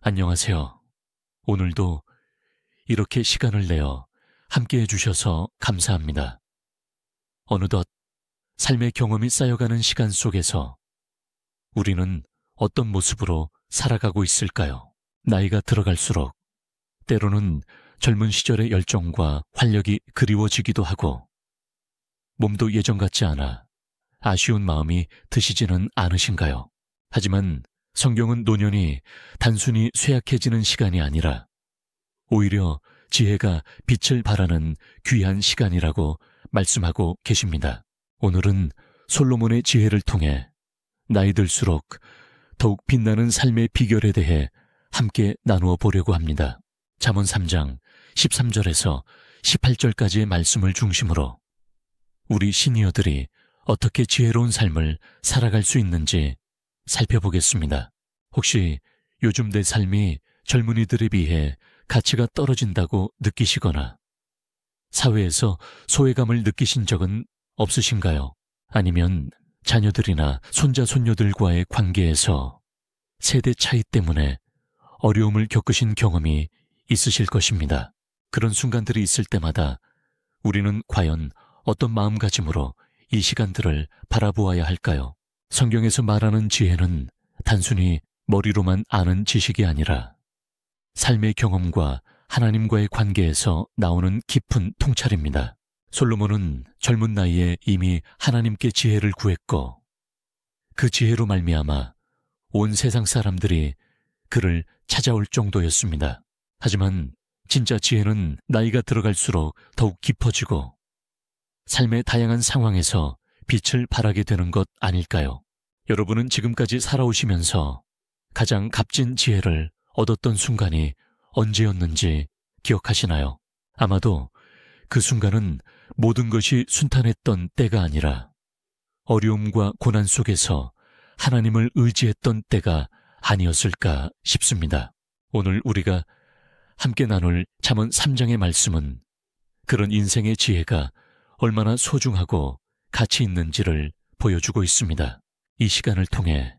안녕하세요. 오늘도 이렇게 시간을 내어 함께 해주셔서 감사합니다. 어느덧 삶의 경험이 쌓여가는 시간 속에서 우리는 어떤 모습으로 살아가고 있을까요? 나이가 들어갈수록 때로는 젊은 시절의 열정과 활력이 그리워지기도 하고 몸도 예전 같지 않아 아쉬운 마음이 드시지는 않으신가요? 하지만 성경은 노년이 단순히 쇠약해지는 시간이 아니라 오히려 지혜가 빛을 발하는 귀한 시간이라고 말씀하고 계십니다. 오늘은 솔로몬의 지혜를 통해 나이 들수록 더욱 빛나는 삶의 비결에 대해 함께 나누어 보려고 합니다. 잠언 3장 13절에서 18절까지의 말씀을 중심으로 우리 시니어들이 어떻게 지혜로운 삶을 살아갈 수 있는지 살펴보겠습니다. 혹시 요즘 내 삶이 젊은이들에 비해 가치가 떨어진다고 느끼시거나 사회에서 소외감을 느끼신 적은 없으신가요? 아니면 자녀들이나 손자, 손녀들과의 관계에서 세대 차이 때문에 어려움을 겪으신 경험이 있으실 것입니다. 그런 순간들이 있을 때마다 우리는 과연 어떤 마음가짐으로 이 시간들을 바라보아야 할까요? 성경에서 말하는 지혜는 단순히 머리로만 아는 지식이 아니라 삶의 경험과 하나님과의 관계에서 나오는 깊은 통찰입니다. 솔로몬은 젊은 나이에 이미 하나님께 지혜를 구했고 그 지혜로 말미암아 온 세상 사람들이 그를 찾아올 정도였습니다. 하지만 진짜 지혜는 나이가 들어갈수록 더욱 깊어지고 삶의 다양한 상황에서 빛을 발하게 되는 것 아닐까요? 여러분은 지금까지 살아오시면서 가장 값진 지혜를 얻었던 순간이 언제였는지 기억하시나요? 아마도 그 순간은 모든 것이 순탄했던 때가 아니라 어려움과 고난 속에서 하나님을 의지했던 때가 아니었을까 싶습니다. 오늘 우리가 함께 나눌 잠언 3장의 말씀은 그런 인생의 지혜가 얼마나 소중하고 가치 있는지를 보여주고 있습니다. 이 시간을 통해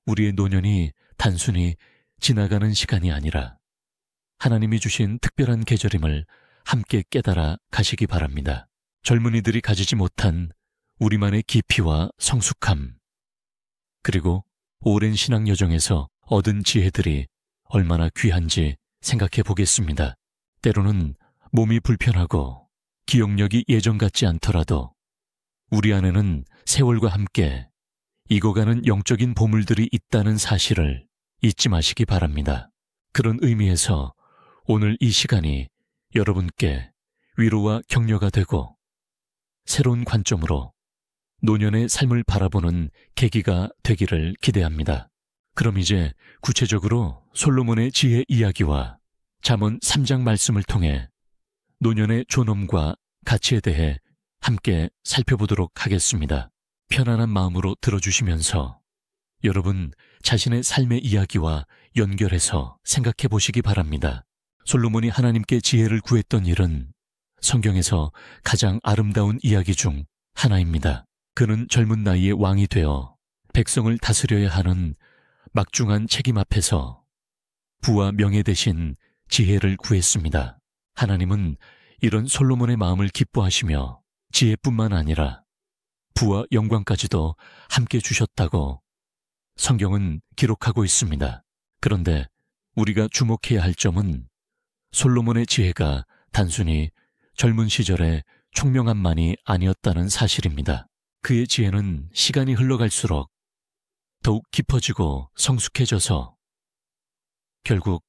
우리의 노년이 단순히 지나가는 시간이 아니라 하나님이 주신 특별한 계절임을 함께 깨달아 가시기 바랍니다. 젊은이들이 가지지 못한 우리만의 깊이와 성숙함, 그리고 오랜 신앙 여정에서 얻은 지혜들이 얼마나 귀한지 생각해 보겠습니다. 때로는 몸이 불편하고 기억력이 예전 같지 않더라도 우리 안에는 세월과 함께 익어가는 영적인 보물들이 있다는 사실을 잊지 마시기 바랍니다. 그런 의미에서 오늘 이 시간이 여러분께 위로와 격려가 되고 새로운 관점으로 노년의 삶을 바라보는 계기가 되기를 기대합니다. 그럼 이제 구체적으로 솔로몬의 지혜 이야기와 잠언 3장 말씀을 통해 노년의 존엄과 가치에 대해 함께 살펴보도록 하겠습니다. 편안한 마음으로 들어주시면서 여러분 자신의 삶의 이야기와 연결해서 생각해 보시기 바랍니다. 솔로몬이 하나님께 지혜를 구했던 일은 성경에서 가장 아름다운 이야기 중 하나입니다. 그는 젊은 나이에 왕이 되어 백성을 다스려야 하는 막중한 책임 앞에서 부와 명예 대신 지혜를 구했습니다. 하나님은 이런 솔로몬의 마음을 기뻐하시며 지혜뿐만 아니라 부와 영광까지도 함께 주셨다고 성경은 기록하고 있습니다. 그런데 우리가 주목해야 할 점은 솔로몬의 지혜가 단순히 젊은 시절의 총명함만이 아니었다는 사실입니다. 그의 지혜는 시간이 흘러갈수록 더욱 깊어지고 성숙해져서 결국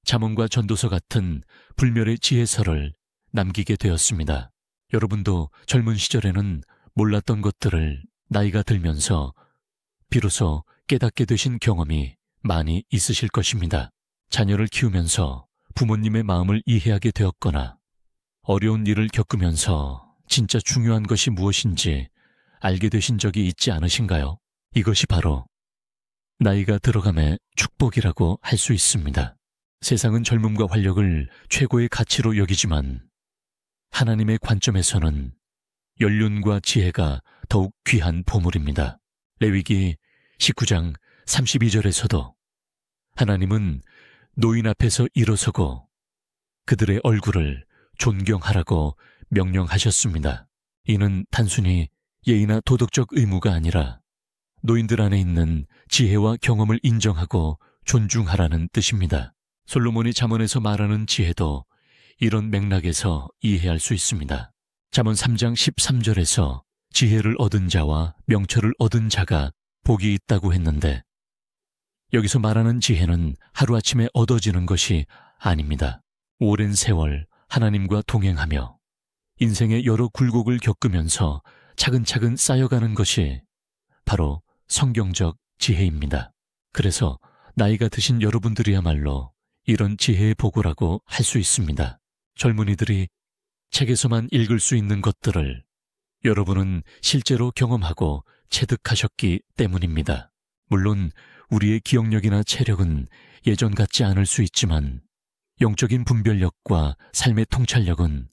잠언과 전도서 같은 불멸의 지혜서를 남기게 되었습니다. 여러분도 젊은 시절에는 몰랐던 것들을 나이가 들면서 비로소 깨닫게 되신 경험이 많이 있으실 것입니다. 자녀를 키우면서 부모님의 마음을 이해하게 되었거나 어려운 일을 겪으면서 진짜 중요한 것이 무엇인지 알게 되신 적이 있지 않으신가요? 이것이 바로 나이가 들어감의 축복이라고 할 수 있습니다. 세상은 젊음과 활력을 최고의 가치로 여기지만 하나님의 관점에서는 연륜과 지혜가 더욱 귀한 보물입니다. 레위기 19장 32절에서도 하나님은 노인 앞에서 일어서고 그들의 얼굴을 존경하라고 명령하셨습니다. 이는 단순히 예의나 도덕적 의무가 아니라 노인들 안에 있는 지혜와 경험을 인정하고 존중하라는 뜻입니다. 솔로몬이 잠언에서 말하는 지혜도 이런 맥락에서 이해할 수 있습니다. 잠언 3장 13절에서 지혜를 얻은 자와 명철을 얻은 자가 복이 있다고 했는데, 여기서 말하는 지혜는 하루아침에 얻어지는 것이 아닙니다. 오랜 세월 하나님과 동행하며 인생의 여러 굴곡을 겪으면서 차근차근 쌓여가는 것이 바로 성경적 지혜입니다. 그래서 나이가 드신 여러분들이야말로 이런 지혜의 보고라고 할 수 있습니다. 젊은이들이 책에서만 읽을 수 있는 것들을 여러분은 실제로 경험하고 체득하셨기 때문입니다. 물론 우리의 기억력이나 체력은 예전 같지 않을 수 있지만 영적인 분별력과 삶의 통찰력은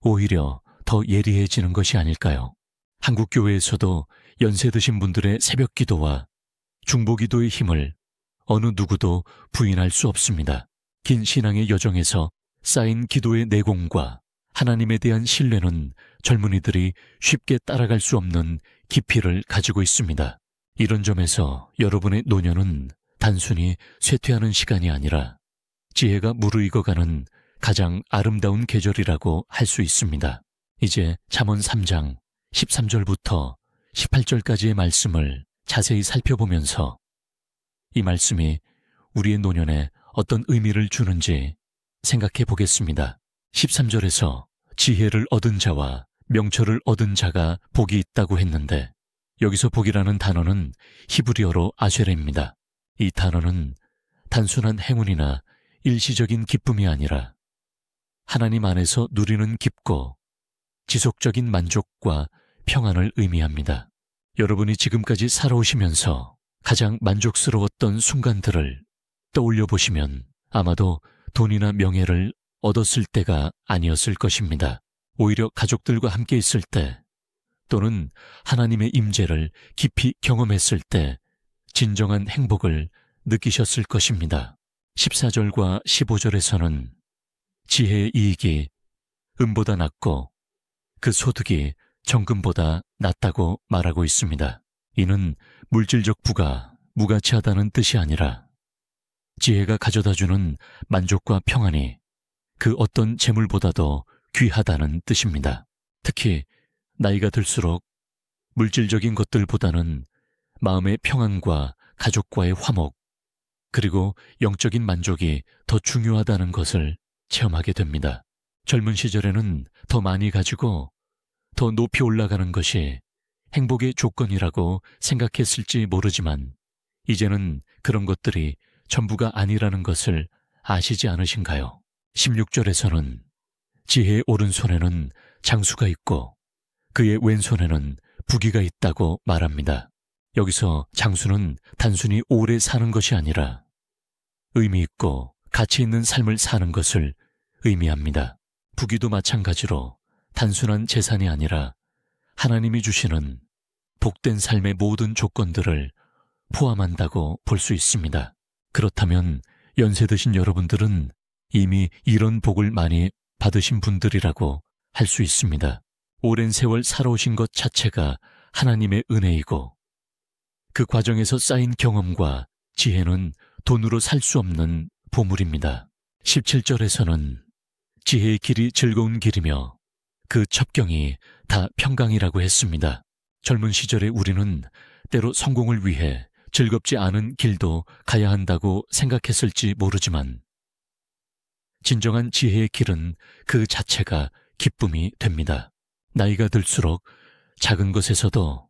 오히려 더 예리해지는 것이 아닐까요? 한국교회에서도 연세 드신 분들의 새벽 기도와 중보 기도의 힘을 어느 누구도 부인할 수 없습니다. 긴 신앙의 여정에서 쌓인 기도의 내공과 하나님에 대한 신뢰는 젊은이들이 쉽게 따라갈 수 없는 깊이를 가지고 있습니다. 이런 점에서 여러분의 노년은 단순히 쇠퇴하는 시간이 아니라 지혜가 무르익어가는 가장 아름다운 계절이라고 할 수 있습니다. 이제 잠언 3장 13절부터 18절까지의 말씀을 자세히 살펴보면서 이 말씀이 우리의 노년에 어떤 의미를 주는지 생각해 보겠습니다. 13절에서 지혜를 얻은 자와 명철을 얻은 자가 복이 있다고 했는데, 여기서 복이라는 단어는 히브리어로 아쉐레입니다. 이 단어는 단순한 행운이나 일시적인 기쁨이 아니라 하나님 안에서 누리는 깊고 지속적인 만족과 평안을 의미합니다. 여러분이 지금까지 살아오시면서 가장 만족스러웠던 순간들을 떠올려 보시면 아마도 돈이나 명예를 얻었을 때가 아니었을 것입니다. 오히려 가족들과 함께 있을 때 또는 하나님의 임재를 깊이 경험했을 때 진정한 행복을 느끼셨을 것입니다. 14절과 15절에서는 지혜의 이익이 은보다 낫고 그 소득이 정금보다 낫다고 말하고 있습니다. 이는 물질적 부가 무가치하다는 뜻이 아니라 지혜가 가져다주는 만족과 평안이 그 어떤 재물보다도 귀하다는 뜻입니다. 특히 나이가 들수록 물질적인 것들보다는 마음의 평안과 가족과의 화목, 그리고 영적인 만족이 더 중요하다는 것을 체험하게 됩니다. 젊은 시절에는 더 많이 가지고 더 높이 올라가는 것이 행복의 조건이라고 생각했을지 모르지만 이제는 그런 것들이 전부가 아니라는 것을 아시지 않으신가요? 16절에서는 지혜의 오른손에는 장수가 있고 그의 왼손에는 부귀가 있다고 말합니다. 여기서 장수는 단순히 오래 사는 것이 아니라 의미 있고 가치 있는 삶을 사는 것을 의미합니다. 부귀도 마찬가지로 단순한 재산이 아니라 하나님이 주시는 복된 삶의 모든 조건들을 포함한다고 볼 수 있습니다. 그렇다면 연세 드신 여러분들은 이미 이런 복을 많이 받으신 분들이라고 할 수 있습니다. 오랜 세월 살아오신 것 자체가 하나님의 은혜이고 그 과정에서 쌓인 경험과 지혜는 돈으로 살 수 없는 보물입니다. 17절에서는 지혜의 길이 즐거운 길이며 그 첩경이 다 평강이라고 했습니다. 젊은 시절에 우리는 때로 성공을 위해 즐겁지 않은 길도 가야 한다고 생각했을지 모르지만 진정한 지혜의 길은 그 자체가 기쁨이 됩니다. 나이가 들수록 작은 것에서도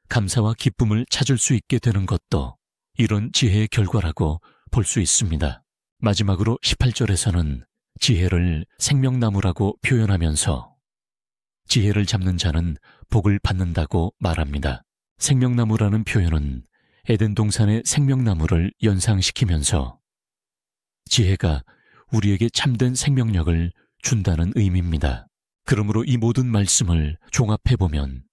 감사와 기쁨을 찾을 수 있게 되는 것도 이런 지혜의 결과라고 볼 수 있습니다. 마지막으로 18절에서는 지혜를 생명나무라고 표현하면서 지혜를 잡는 자는 복을 받는다고 말합니다. 생명나무라는 표현은 에덴 동산의 생명나무를 연상시키면서 지혜가 우리에게 참된 생명력을 준다는 의미입니다. 그러므로 이 모든 말씀을 종합해보면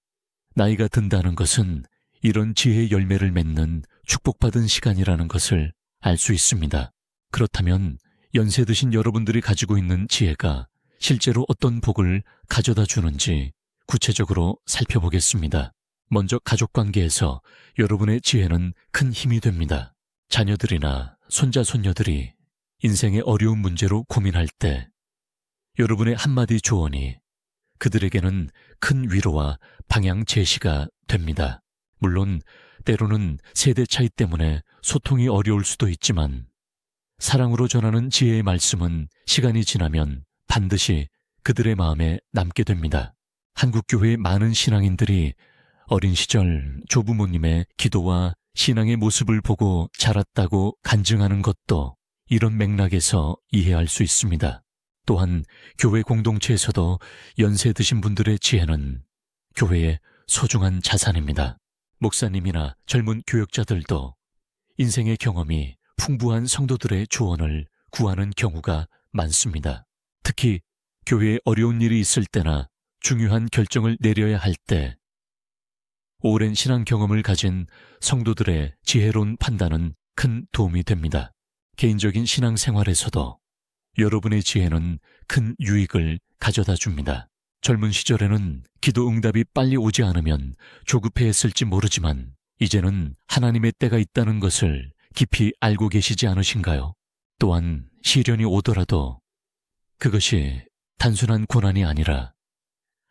나이가 든다는 것은 이런 지혜의 열매를 맺는 축복받은 시간이라는 것을 알 수 있습니다. 그렇다면 연세 드신 여러분들이 가지고 있는 지혜가 실제로 어떤 복을 가져다 주는지 구체적으로 살펴보겠습니다. 먼저 가족관계에서 여러분의 지혜는 큰 힘이 됩니다. 자녀들이나 손자, 손녀들이 인생의 어려운 문제로 고민할 때 여러분의 한마디 조언이 그들에게는 큰 위로와 방향 제시가 됩니다. 물론 때로는 세대 차이 때문에 소통이 어려울 수도 있지만 사랑으로 전하는 지혜의 말씀은 시간이 지나면 반드시 그들의 마음에 남게 됩니다. 한국교회의 많은 신앙인들이 어린 시절 조부모님의 기도와 신앙의 모습을 보고 자랐다고 간증하는 것도 이런 맥락에서 이해할 수 있습니다. 또한 교회 공동체에서도 연세 드신 분들의 지혜는 교회의 소중한 자산입니다. 목사님이나 젊은 교역자들도 인생의 경험이 풍부한 성도들의 조언을 구하는 경우가 많습니다. 특히 교회에 어려운 일이 있을 때나 중요한 결정을 내려야 할 때 오랜 신앙 경험을 가진 성도들의 지혜로운 판단은 큰 도움이 됩니다. 개인적인 신앙 생활에서도 여러분의 지혜는 큰 유익을 가져다 줍니다. 젊은 시절에는 기도 응답이 빨리 오지 않으면 조급해했을지 모르지만 이제는 하나님의 때가 있다는 것을 깊이 알고 계시지 않으신가요? 또한 시련이 오더라도 그것이 단순한 고난이 아니라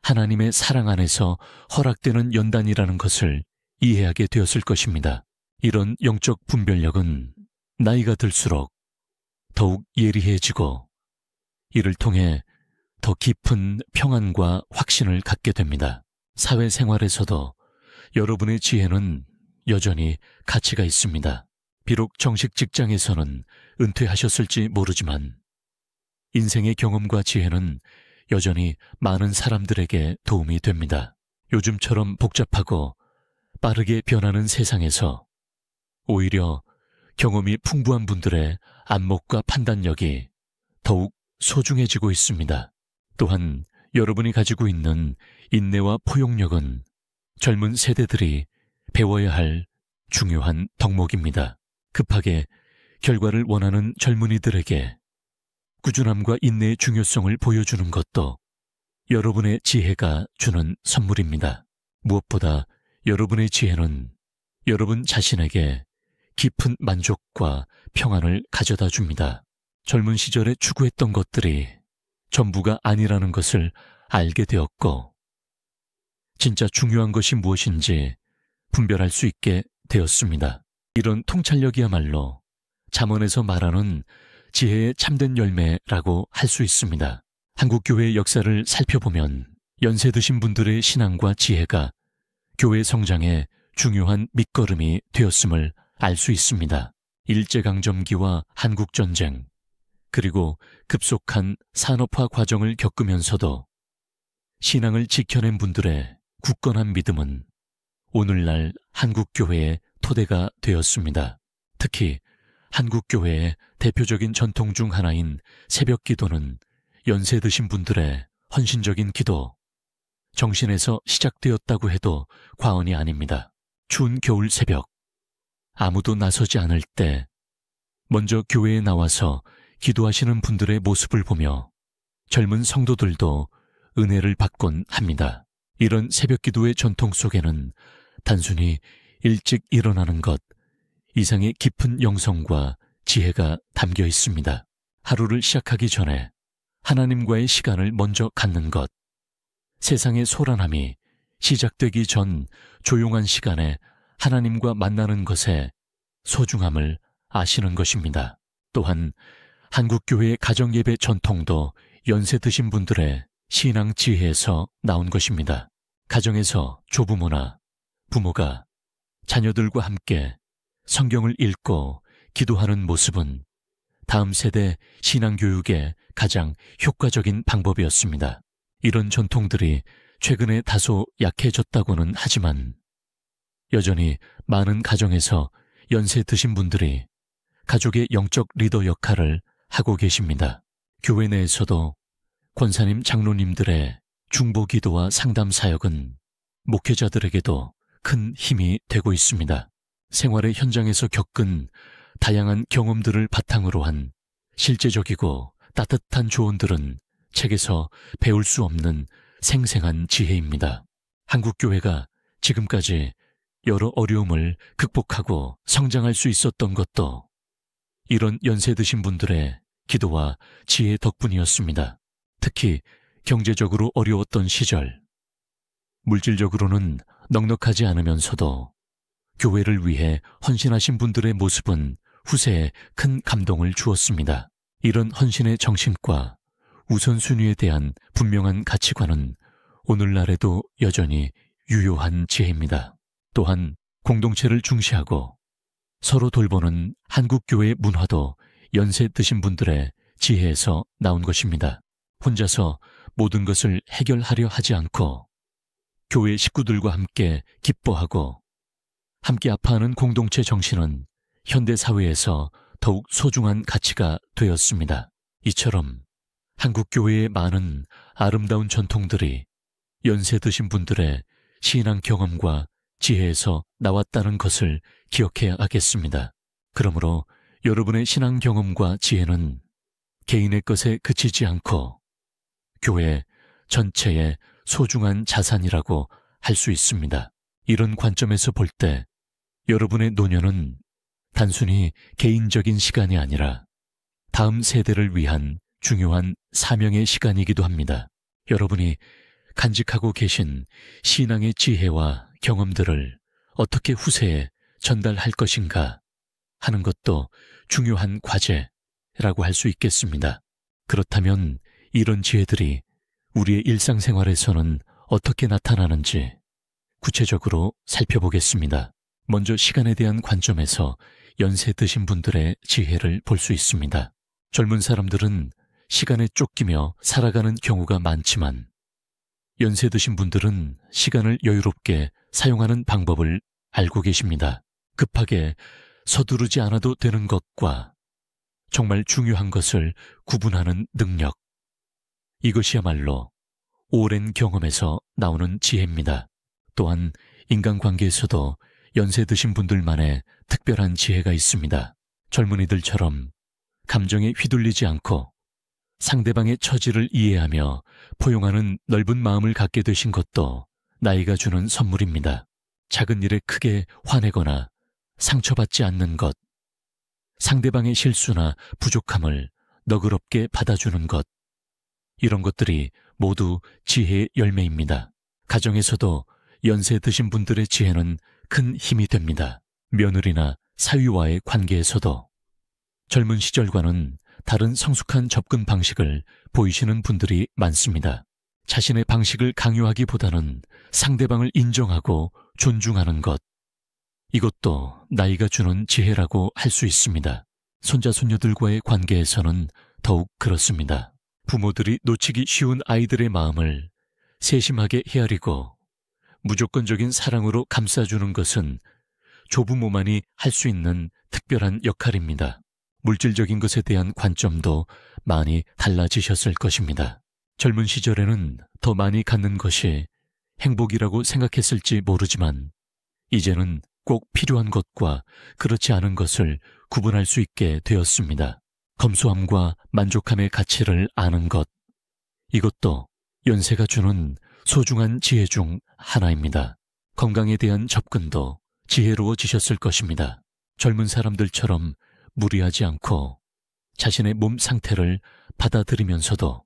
하나님의 사랑 안에서 허락되는 연단이라는 것을 이해하게 되었을 것입니다. 이런 영적 분별력은 나이가 들수록 더욱 예리해지고 이를 통해 더 깊은 평안과 확신을 갖게 됩니다. 사회생활에서도 여러분의 지혜는 여전히 가치가 있습니다. 비록 정식 직장에서는 은퇴하셨을지 모르지만 인생의 경험과 지혜는 여전히 많은 사람들에게 도움이 됩니다. 요즘처럼 복잡하고 빠르게 변하는 세상에서 오히려 경험이 풍부한 분들의 안목과 판단력이 더욱 소중해지고 있습니다. 또한 여러분이 가지고 있는 인내와 포용력은 젊은 세대들이 배워야 할 중요한 덕목입니다. 급하게 결과를 원하는 젊은이들에게 꾸준함과 인내의 중요성을 보여주는 것도 여러분의 지혜가 주는 선물입니다. 무엇보다 여러분의 지혜는 여러분 자신에게 깊은 만족과 평안을 가져다 줍니다. 젊은 시절에 추구했던 것들이 전부가 아니라는 것을 알게 되었고 진짜 중요한 것이 무엇인지 분별할 수 있게 되었습니다. 이런 통찰력이야말로 잠언에서 말하는 지혜의 참된 열매라고 할 수 있습니다. 한국교회의 역사를 살펴보면 연세 드신 분들의 신앙과 지혜가 교회 성장의 중요한 밑거름이 되었음을 알 수 있습니다. 일제강점기와 한국전쟁, 그리고 급속한 산업화 과정을 겪으면서도 신앙을 지켜낸 분들의 굳건한 믿음은 오늘날 한국교회의 토대가 되었습니다. 특히 한국교회의 대표적인 전통 중 하나인 새벽기도는 연세 드신 분들의 헌신적인 기도, 정신에서 시작되었다고 해도 과언이 아닙니다. 추운 겨울 새벽, 아무도 나서지 않을 때 먼저 교회에 나와서 기도하시는 분들의 모습을 보며 젊은 성도들도 은혜를 받곤 합니다. 이런 새벽기도의 전통 속에는 단순히 일찍 일어나는 것 이상의 깊은 영성과 지혜가 담겨 있습니다. 하루를 시작하기 전에 하나님과의 시간을 먼저 갖는 것, 세상의 소란함이 시작되기 전 조용한 시간에 하나님과 만나는 것의 소중함을 아시는 것입니다. 또한 한국교회의 가정예배 전통도 연세 드신 분들의 신앙 지혜에서 나온 것입니다. 가정에서 조부모나 부모가 자녀들과 함께 성경을 읽고 기도하는 모습은 다음 세대 신앙교육의 가장 효과적인 방법이었습니다. 이런 전통들이 최근에 다소 약해졌다고는 하지만 여전히 많은 가정에서 연세 드신 분들이 가족의 영적 리더 역할을 하고 계십니다. 교회 내에서도 권사님, 장로님들의 중보기도와 상담 사역은 목회자들에게도 큰 힘이 되고 있습니다. 생활의 현장에서 겪은 다양한 경험들을 바탕으로 한 실제적이고 따뜻한 조언들은 책에서 배울 수 없는 생생한 지혜입니다. 한국교회가 지금까지 여러 어려움을 극복하고 성장할 수 있었던 것도 이런 연세 드신 분들의 기도와 지혜 덕분이었습니다. 특히 경제적으로 어려웠던 시절, 물질적으로는 넉넉하지 않으면서도 교회를 위해 헌신하신 분들의 모습은 후세에 큰 감동을 주었습니다. 이런 헌신의 정신과 우선순위에 대한 분명한 가치관은 오늘날에도 여전히 유효한 지혜입니다. 또한 공동체를 중시하고 서로 돌보는 한국교회의 문화도 연세 드신 분들의 지혜에서 나온 것입니다. 혼자서 모든 것을 해결하려 하지 않고 교회 식구들과 함께 기뻐하고 함께 아파하는 공동체 정신은 현대사회에서 더욱 소중한 가치가 되었습니다. 이처럼 한국교회의 많은 아름다운 전통들이 연세 드신 분들의 신앙 경험과 지혜에서 나왔다는 것을 기억해야 하겠습니다. 그러므로 여러분의 신앙 경험과 지혜는 개인의 것에 그치지 않고 교회 전체의 소중한 자산이라고 할 수 있습니다. 이런 관점에서 볼 때 여러분의 노년은 단순히 개인적인 시간이 아니라 다음 세대를 위한 중요한 사명의 시간이기도 합니다. 여러분이 간직하고 계신 신앙의 지혜와 경험들을 어떻게 후세에 전달할 것인가 하는 것도 중요한 과제라고 할 수 있겠습니다. 그렇다면 이런 지혜들이 우리의 일상생활에서는 어떻게 나타나는지 구체적으로 살펴보겠습니다. 먼저 시간에 대한 관점에서 연세 드신 분들의 지혜를 볼 수 있습니다. 젊은 사람들은 시간에 쫓기며 살아가는 경우가 많지만 연세 드신 분들은 시간을 여유롭게 사용하는 방법을 알고 계십니다. 급하게 서두르지 않아도 되는 것과 정말 중요한 것을 구분하는 능력. 이것이야말로 오랜 경험에서 나오는 지혜입니다. 또한 인간관계에서도 연세 드신 분들만의 특별한 지혜가 있습니다. 젊은이들처럼 감정에 휘둘리지 않고 상대방의 처지를 이해하며 포용하는 넓은 마음을 갖게 되신 것도 나이가 주는 선물입니다. 작은 일에 크게 화내거나 상처받지 않는 것, 상대방의 실수나 부족함을 너그럽게 받아주는 것, 이런 것들이 모두 지혜의 열매입니다. 가정에서도 연세 드신 분들의 지혜는 큰 힘이 됩니다. 며느리나 사위와의 관계에서도 젊은 시절과는 다른 성숙한 접근 방식을 보이시는 분들이 많습니다. 자신의 방식을 강요하기보다는 상대방을 인정하고 존중하는 것, 이것도 나이가 주는 지혜라고 할 수 있습니다. 손자 손녀들과의 관계에서는 더욱 그렇습니다. 부모들이 놓치기 쉬운 아이들의 마음을 세심하게 헤아리고 무조건적인 사랑으로 감싸주는 것은 조부모만이 할 수 있는 특별한 역할입니다. 물질적인 것에 대한 관점도 많이 달라지셨을 것입니다. 젊은 시절에는 더 많이 갖는 것이 행복이라고 생각했을지 모르지만 이제는 꼭 필요한 것과 그렇지 않은 것을 구분할 수 있게 되었습니다. 검소함과 만족함의 가치를 아는 것, 이것도 연세가 주는 소중한 지혜 중 하나입니다. 건강에 대한 접근도 지혜로워지셨을 것입니다. 젊은 사람들처럼 무리하지 않고 자신의 몸 상태를 받아들이면서도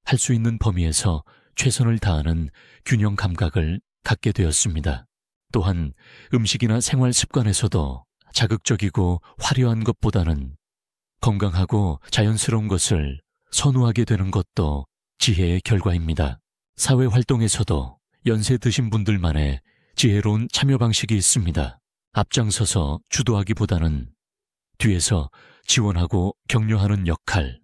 할 수 있는 범위에서 최선을 다하는 균형 감각을 갖게 되었습니다. 또한 음식이나 생활 습관에서도 자극적이고 화려한 것보다는 건강하고 자연스러운 것을 선호하게 되는 것도 지혜의 결과입니다. 사회 활동에서도 연세 드신 분들만의 지혜로운 참여 방식이 있습니다. 앞장서서 주도하기보다는 뒤에서 지원하고 격려하는 역할,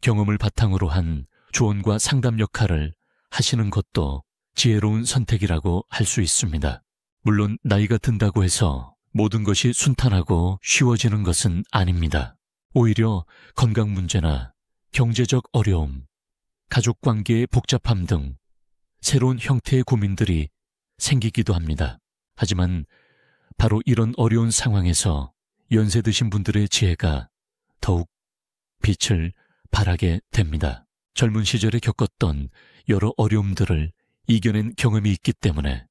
경험을 바탕으로 한 조언과 상담 역할을 하시는 것도 지혜로운 선택이라고 할 수 있습니다. 물론 나이가 든다고 해서 모든 것이 순탄하고 쉬워지는 것은 아닙니다. 오히려 건강 문제나 경제적 어려움, 가족 관계의 복잡함 등 새로운 형태의 고민들이 생기기도 합니다. 하지만 바로 이런 어려운 상황에서 연세 드신 분들의 지혜가 더욱 빛을 발하게 됩니다. 젊은 시절에 겪었던 여러 어려움들을 이겨낸 경험이 있기 때문에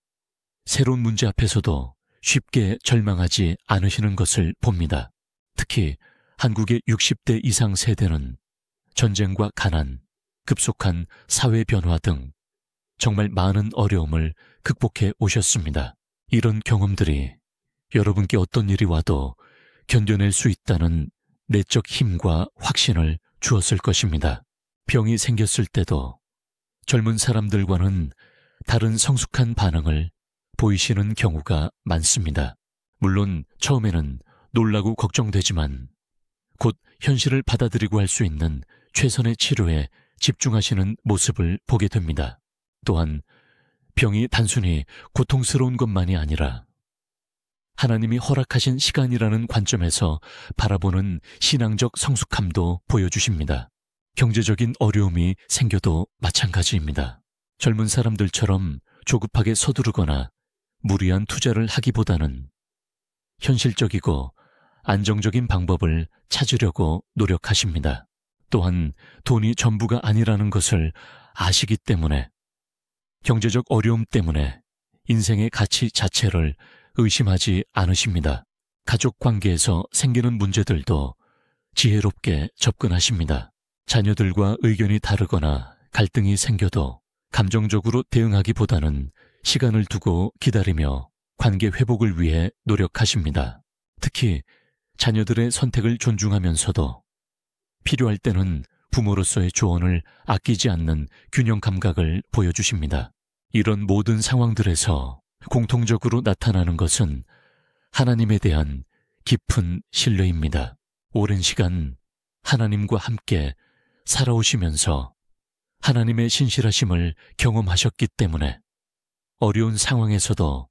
새로운 문제 앞에서도 쉽게 절망하지 않으시는 것을 봅니다. 특히 한국의 60대 이상 세대는 전쟁과 가난, 급속한 사회 변화 등 정말 많은 어려움을 극복해 오셨습니다. 이런 경험들이 여러분께 어떤 일이 와도 견뎌낼 수 있다는 내적 힘과 확신을 주었을 것입니다. 병이 생겼을 때도 젊은 사람들과는 다른 성숙한 반응을 보이시는 경우가 많습니다. 물론 처음에는 놀라고 걱정되지만 곧 현실을 받아들이고 할 수 있는 최선의 치료에 집중하시는 모습을 보게 됩니다. 또한 병이 단순히 고통스러운 것만이 아니라 하나님이 허락하신 시간이라는 관점에서 바라보는 신앙적 성숙함도 보여주십니다. 경제적인 어려움이 생겨도 마찬가지입니다. 젊은 사람들처럼 조급하게 서두르거나 무리한 투자를 하기보다는 현실적이고 안정적인 방법을 찾으려고 노력하십니다. 또한 돈이 전부가 아니라는 것을 아시기 때문에 경제적 어려움 때문에 인생의 가치 자체를 의심하지 않으십니다. 가족 관계에서 생기는 문제들도 지혜롭게 접근하십니다. 자녀들과 의견이 다르거나 갈등이 생겨도 감정적으로 대응하기보다는 시간을 두고 기다리며 관계 회복을 위해 노력하십니다. 특히 자녀들의 선택을 존중하면서도 필요할 때는 부모로서의 조언을 아끼지 않는 균형 감각을 보여주십니다. 이런 모든 상황들에서 공통적으로 나타나는 것은 하나님에 대한 깊은 신뢰입니다. 오랜 시간 하나님과 함께 살아오시면서 하나님의 신실하심을 경험하셨기 때문에 어려운 상황에서도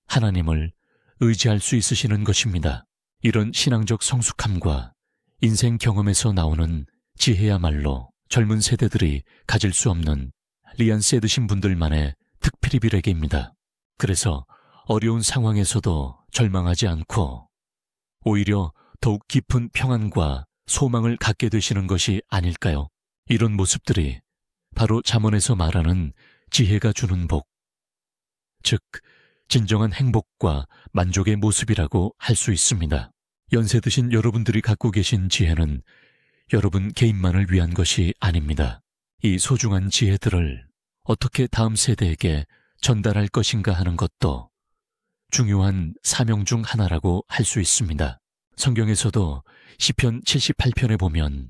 하나님을 의지할 수 있으시는 것입니다. 이런 신앙적 성숙함과 인생 경험에서 나오는 지혜야말로 젊은 세대들이 가질 수 없는 리안세 드신 분들만의 특프리빌레기입니다. 그래서 어려운 상황에서도 절망하지 않고 오히려 더욱 깊은 평안과 소망을 갖게 되시는 것이 아닐까요? 이런 모습들이 바로 잠언에서 말하는 지혜가 주는 복, 즉 진정한 행복과 만족의 모습이라고 할 수 있습니다. 연세 드신 여러분들이 갖고 계신 지혜는 여러분 개인만을 위한 것이 아닙니다. 이 소중한 지혜들을 어떻게 다음 세대에게 전달할 것인가 하는 것도 중요한 사명 중 하나라고 할 수 있습니다. 성경에서도 시편 78편에 보면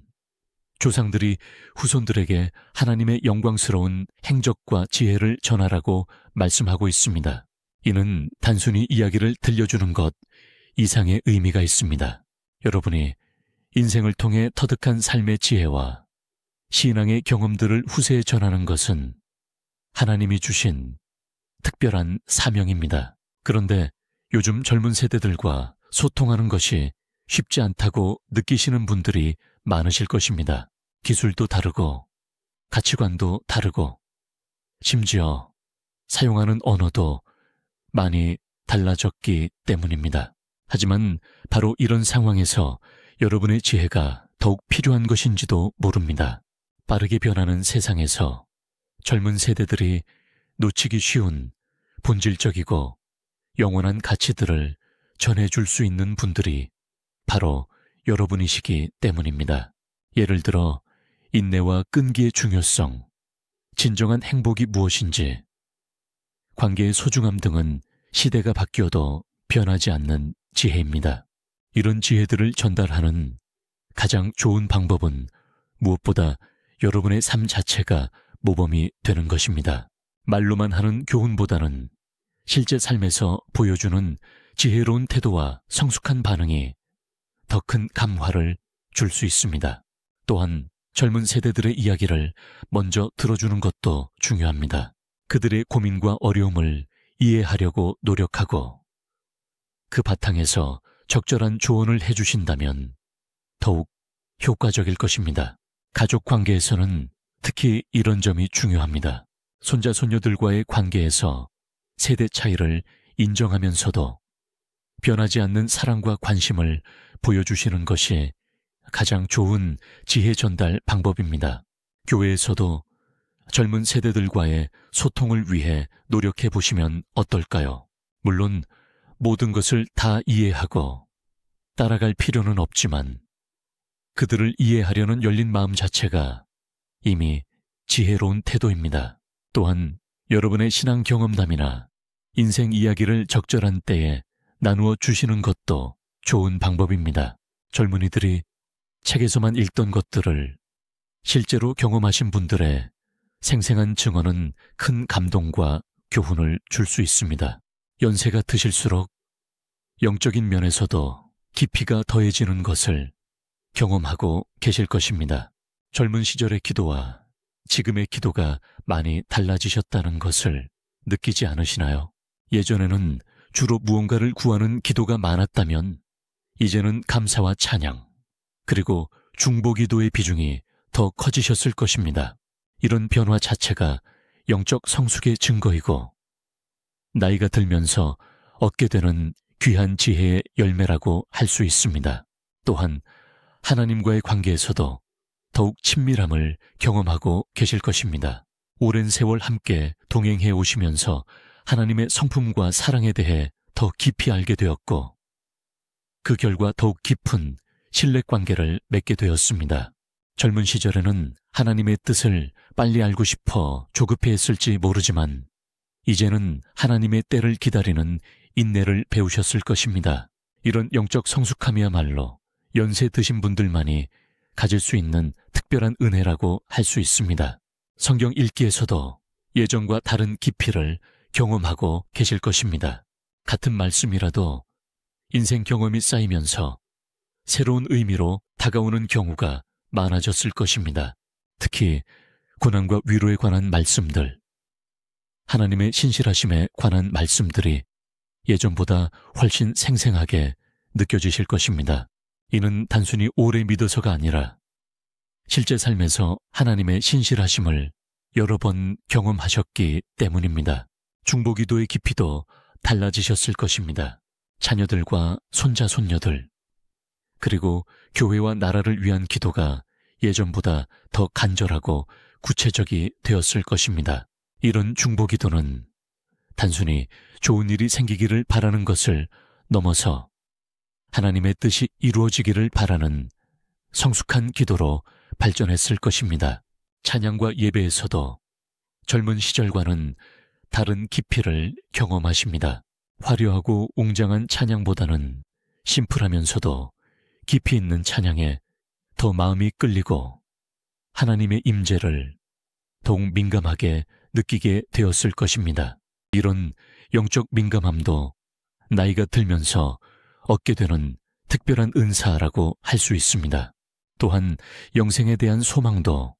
조상들이 후손들에게 하나님의 영광스러운 행적과 지혜를 전하라고 말씀하고 있습니다. 이는 단순히 이야기를 들려주는 것 이상의 의미가 있습니다. 여러분이 인생을 통해 터득한 삶의 지혜와 신앙의 경험들을 후세에 전하는 것은 하나님이 주신 특별한 사명입니다. 그런데 요즘 젊은 세대들과 소통하는 것이 쉽지 않다고 느끼시는 분들이 많으실 것입니다. 기술도 다르고 가치관도 다르고 심지어 사용하는 언어도 많이 달라졌기 때문입니다. 하지만 바로 이런 상황에서 여러분의 지혜가 더욱 필요한 것인지도 모릅니다. 빠르게 변하는 세상에서 젊은 세대들이 놓치기 쉬운 본질적이고 영원한 가치들을 전해줄 수 있는 분들이 바로 여러분이시기 때문입니다. 예를 들어 인내와 끈기의 중요성, 진정한 행복이 무엇인지, 관계의 소중함 등은 시대가 바뀌어도 변하지 않는 지혜입니다. 이런 지혜들을 전달하는 가장 좋은 방법은 무엇보다 여러분의 삶 자체가 모범이 되는 것입니다. 말로만 하는 교훈보다는 실제 삶에서 보여주는 지혜로운 태도와 성숙한 반응이 더 큰 감화를 줄 수 있습니다. 또한 젊은 세대들의 이야기를 먼저 들어주는 것도 중요합니다. 그들의 고민과 어려움을 이해하려고 노력하고 그 바탕에서 적절한 조언을 해주신다면 더욱 효과적일 것입니다. 가족 관계에서는 특히 이런 점이 중요합니다. 손자, 손녀들과의 관계에서 세대 차이를 인정하면서도 변하지 않는 사랑과 관심을 보여주시는 것이 가장 좋은 지혜 전달 방법입니다. 교회에서도 젊은 세대들과의 소통을 위해 노력해 보시면 어떨까요? 물론 모든 것을 다 이해하고 따라갈 필요는 없지만 그들을 이해하려는 열린 마음 자체가 이미 지혜로운 태도입니다. 또한 여러분의 신앙 경험담이나 인생 이야기를 적절한 때에 나누어 주시는 것도 좋은 방법입니다. 젊은이들이 책에서만 읽던 것들을 실제로 경험하신 분들의 생생한 증언은 큰 감동과 교훈을 줄 수 있습니다. 연세가 드실수록 영적인 면에서도 깊이가 더해지는 것을 경험하고 계실 것입니다. 젊은 시절의 기도와 지금의 기도가 많이 달라지셨다는 것을 느끼지 않으시나요? 예전에는 주로 무언가를 구하는 기도가 많았다면 이제는 감사와 찬양, 그리고 중보기도의 비중이 더 커지셨을 것입니다. 이런 변화 자체가 영적 성숙의 증거이고 나이가 들면서 얻게 되는 귀한 지혜의 열매라고 할 수 있습니다. 또한 하나님과의 관계에서도 더욱 친밀함을 경험하고 계실 것입니다. 오랜 세월 함께 동행해 오시면서 하나님의 성품과 사랑에 대해 더 깊이 알게 되었고 그 결과 더욱 깊은 신뢰관계를 맺게 되었습니다. 젊은 시절에는 하나님의 뜻을 빨리 알고 싶어 조급해했을지 모르지만 이제는 하나님의 때를 기다리는 인내를 배우셨을 것입니다. 이런 영적 성숙함이야말로 연세 드신 분들만이 가질 수 있는 특별한 은혜라고 할 수 있습니다. 성경 읽기에서도 예전과 다른 깊이를 경험하고 계실 것입니다. 같은 말씀이라도 인생 경험이 쌓이면서 새로운 의미로 다가오는 경우가 많아졌을 것입니다. 특히 고난과 위로에 관한 말씀들, 하나님의 신실하심에 관한 말씀들이 예전보다 훨씬 생생하게 느껴지실 것입니다. 이는 단순히 오래 믿어서가 아니라 실제 삶에서 하나님의 신실하심을 여러 번 경험하셨기 때문입니다. 중보기도의 깊이도 달라지셨을 것입니다. 자녀들과 손자, 손녀들, 그리고 교회와 나라를 위한 기도가 예전보다 더 간절하고 구체적이 되었을 것입니다. 이런 중보기도는 단순히 좋은 일이 생기기를 바라는 것을 넘어서 하나님의 뜻이 이루어지기를 바라는 성숙한 기도로 발전했을 것입니다. 찬양과 예배에서도 젊은 시절과는 다른 깊이를 경험하십니다. 화려하고 웅장한 찬양보다는 심플하면서도 깊이 있는 찬양에 더 마음이 끌리고 하나님의 임재를 더욱 민감하게 느끼게 되었을 것입니다. 이런 영적 민감함도 나이가 들면서 얻게 되는 특별한 은사라고 할 수 있습니다. 또한 영생에 대한 소망도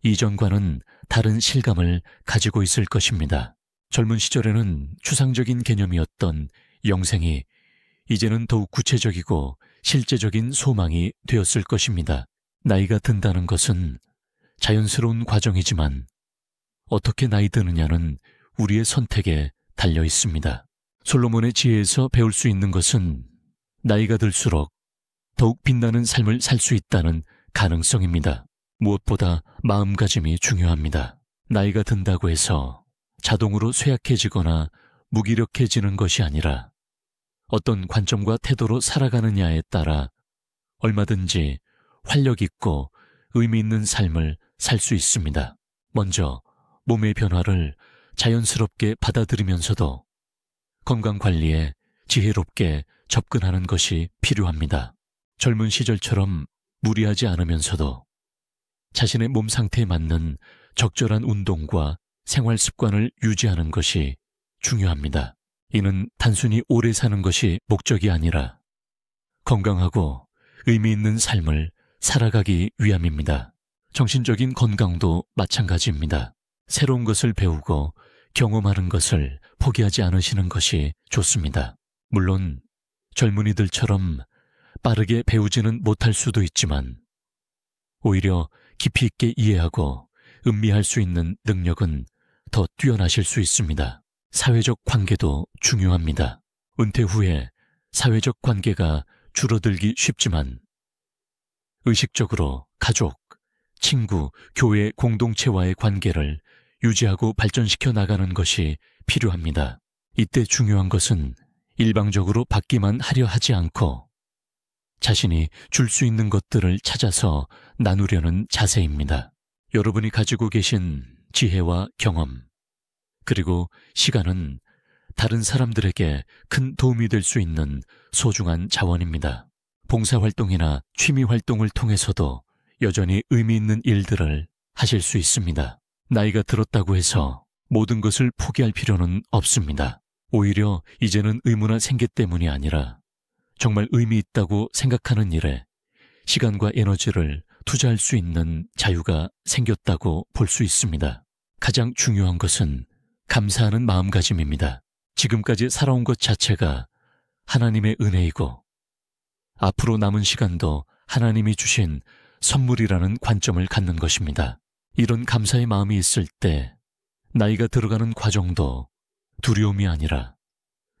이전과는 다른 실감을 가지고 있을 것입니다. 젊은 시절에는 추상적인 개념이었던 영생이 이제는 더욱 구체적이고 실제적인 소망이 되었을 것입니다. 나이가 든다는 것은 자연스러운 과정이지만 어떻게 나이 드느냐는 우리의 선택에 달려 있습니다. 솔로몬의 지혜에서 배울 수 있는 것은 나이가 들수록 더욱 빛나는 삶을 살 수 있다는 가능성입니다. 무엇보다 마음가짐이 중요합니다. 나이가 든다고 해서 자동으로 쇠약해지거나 무기력해지는 것이 아니라 어떤 관점과 태도로 살아가느냐에 따라 얼마든지 활력 있고 의미 있는 삶을 살 수 있습니다. 먼저 몸의 변화를 자연스럽게 받아들이면서도 건강관리에 지혜롭게 접근하는 것이 필요합니다. 젊은 시절처럼 무리하지 않으면서도 자신의 몸 상태에 맞는 적절한 운동과 생활 습관을 유지하는 것이 중요합니다. 이는 단순히 오래 사는 것이 목적이 아니라 건강하고 의미 있는 삶을 살아가기 위함입니다. 정신적인 건강도 마찬가지입니다. 새로운 것을 배우고 경험하는 것을 포기하지 않으시는 것이 좋습니다. 물론 젊은이들처럼 빠르게 배우지는 못할 수도 있지만 오히려 깊이 있게 이해하고 음미할 수 있는 능력은 더 뛰어나실 수 있습니다. 사회적 관계도 중요합니다. 은퇴 후에 사회적 관계가 줄어들기 쉽지만 의식적으로 가족, 친구, 교회 공동체와의 관계를 유지하고 발전시켜 나가는 것이 필요합니다. 이때 중요한 것은 일방적으로 받기만 하려 하지 않고 자신이 줄 수 있는 것들을 찾아서 나누려는 자세입니다. 여러분이 가지고 계신 지혜와 경험, 그리고 시간은 다른 사람들에게 큰 도움이 될 수 있는 소중한 자원입니다. 봉사활동이나 취미활동을 통해서도 여전히 의미 있는 일들을 하실 수 있습니다. 나이가 들었다고 해서 모든 것을 포기할 필요는 없습니다. 오히려 이제는 의무나 생계 때문이 아니라 정말 의미 있다고 생각하는 일에 시간과 에너지를 투자할 수 있는 자유가 생겼다고 볼 수 있습니다. 가장 중요한 것은 감사하는 마음가짐입니다. 지금까지 살아온 것 자체가 하나님의 은혜이고 앞으로 남은 시간도 하나님이 주신 선물이라는 관점을 갖는 것입니다. 이런 감사의 마음이 있을 때 나이가 들어가는 과정도 두려움이 아니라